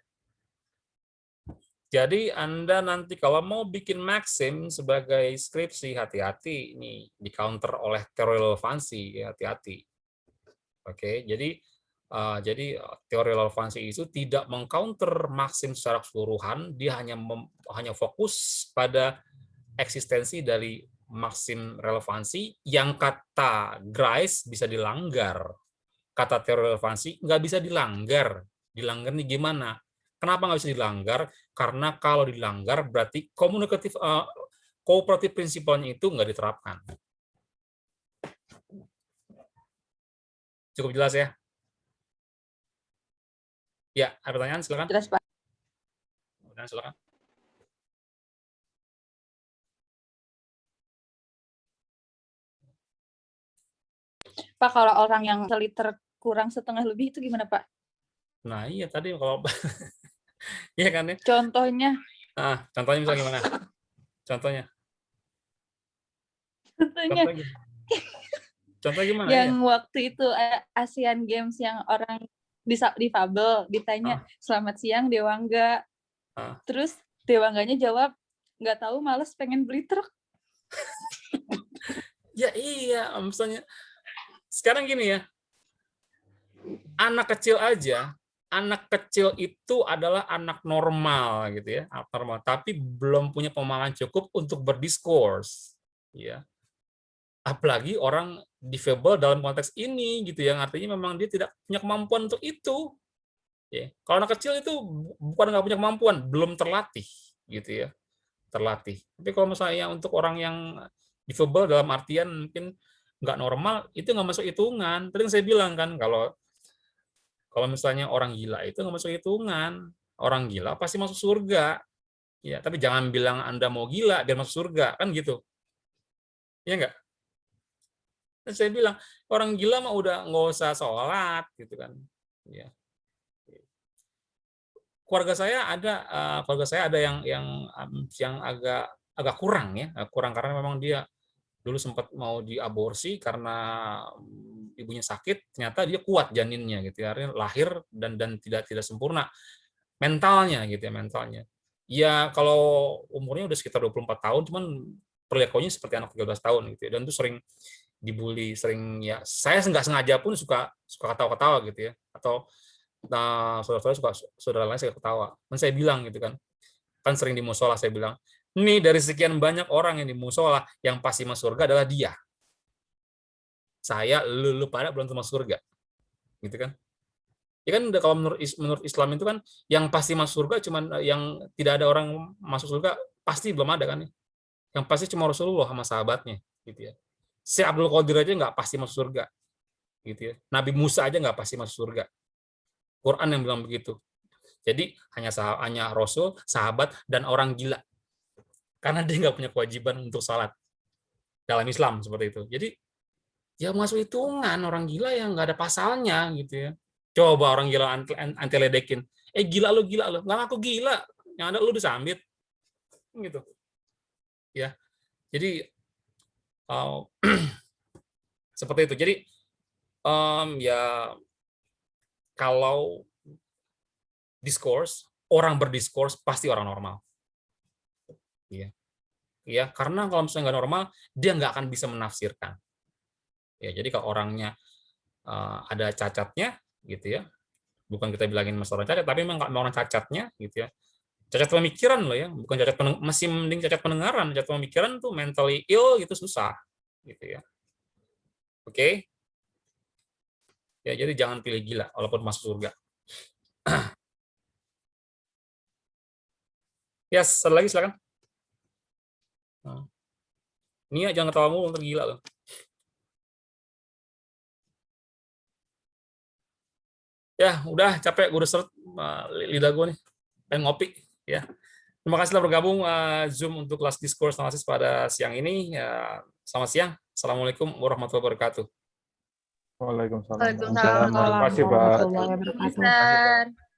Jadi Anda nanti kalau mau bikin maxim sebagai skripsi, hati-hati ini di counter oleh teori relevansi, hati-hati. Oke, jadi teori relevansi itu tidak mengcounter maxim secara keseluruhan, dia hanya fokus pada eksistensi dari maxim relevansi yang kata Grice bisa dilanggar, kata teori relevansi nggak bisa dilanggar. Dilanggar nih gimana? Kenapa nggak bisa dilanggar? Karena kalau dilanggar berarti cooperative principle-nya itu nggak diterapkan. Cukup jelas ya? Ya, ada pertanyaan? Silakan. Jelas, Pak. Silakan. Pak, kalau orang yang seliter kurang setengah lebih itu gimana, Pak? Nah, iya tadi kalau iya kan ya? Contohnya? Contohnya misalnya gimana? Contohnya gimana? Yang waktu itu Asian Games yang orang difabel ditanya selamat siang Dewangga. Terus Dewangganya jawab nggak tahu, males, pengen beli truk. Ya iya, misalnya sekarang gini ya, anak kecil itu adalah anak normal gitu ya, normal, tapi belum punya pemahaman cukup untuk berdiskursi, ya. Apalagi orang difabel dalam konteks ini gitu, yang artinya memang dia tidak punya kemampuan untuk itu. Ya. Kalau anak kecil itu bukan nggak punya kemampuan, belum terlatih gitu ya, terlatih. Tapi kalau misalnya untuk orang yang difabel dalam artian mungkin nggak normal, itu nggak masuk hitungan. Tadi saya bilang kan, kalau misalnya orang gila itu nggak masuk hitungan. Orang gila pasti masuk surga. Ya, tapi jangan bilang Anda mau gila biar masuk surga, kan gitu. Iya nggak? Dan saya bilang, orang gila mah udah nggak usah sholat, gitu kan. Ya. Keluarga saya ada yang agak kurang ya, kurang karena memang dia dulu sempat mau diaborsi karena ibunya sakit, ternyata dia kuat janinnya gitu ya, artinya lahir dan tidak sempurna mentalnya gitu ya, mentalnya. Ya kalau umurnya udah sekitar 24 tahun, cuman perilakunya seperti anak 13 tahun gitu ya, dan itu sering dibully, sering ya saya nggak sengaja pun suka ketawa-ketawa gitu ya, atau saudara lain saya ketawa. Dan saya bilang gitu kan sering di musola saya bilang, nih dari sekian banyak orang yang di musola yang pasti masuk surga adalah dia. Saya, lu pada belum masuk surga, gitu kan? Ya kan kalau menurut Islam itu kan yang pasti masuk surga cuman yang tidak ada orang masuk surga pasti belum ada kan? Yang pasti cuma Rasulullah sama sahabatnya, gitu ya. Si Abdul Qadir aja nggak pasti masuk surga, gitu ya. Nabi Musa aja nggak pasti masuk surga. Quran yang bilang begitu. Jadi hanya Rasul, sahabat, dan orang gila. Karena dia nggak punya kewajiban untuk salat dalam Islam seperti itu. Jadi ya masuk hitungan orang gila yang nggak ada pasalnya gitu ya. Coba orang gila anti ledekin. Gila lu, nggak ngaku gila. Yang ada lu disambit, gitu. Ya, jadi seperti itu. Jadi ya kalau orang berdiskors pasti orang normal. Iya. Ya, karena kalau misalnya nggak normal, dia nggak akan bisa menafsirkan. Ya, jadi kalau orangnya ada cacatnya, gitu ya, bukan kita bilangin masalah cacat, tapi memang orang cacatnya, gitu ya, cacat pemikiran loh ya, bukan cacat masih mending cacat pendengaran, cacat pemikiran tuh mentally ill gitu susah, gitu ya. Oke? Ya, jadi jangan pilih gila, walaupun masuk surga. Ya, satu lagi silakan. Nia jangan ketawa mulu, ntar gila loh. Ya, udah capek, gue udah seret lidah gue nih, pengen ngopi ya. Terima kasih telah bergabung Zoom untuk kelas diskurs analisis pada siang ini. Ya, selamat siang. Assalamualaikum warahmatullahi wabarakatuh. Waalaikumsalam. Waalaikumsalam Terima kasih, Pak. warahmatullahi wabarakatuh.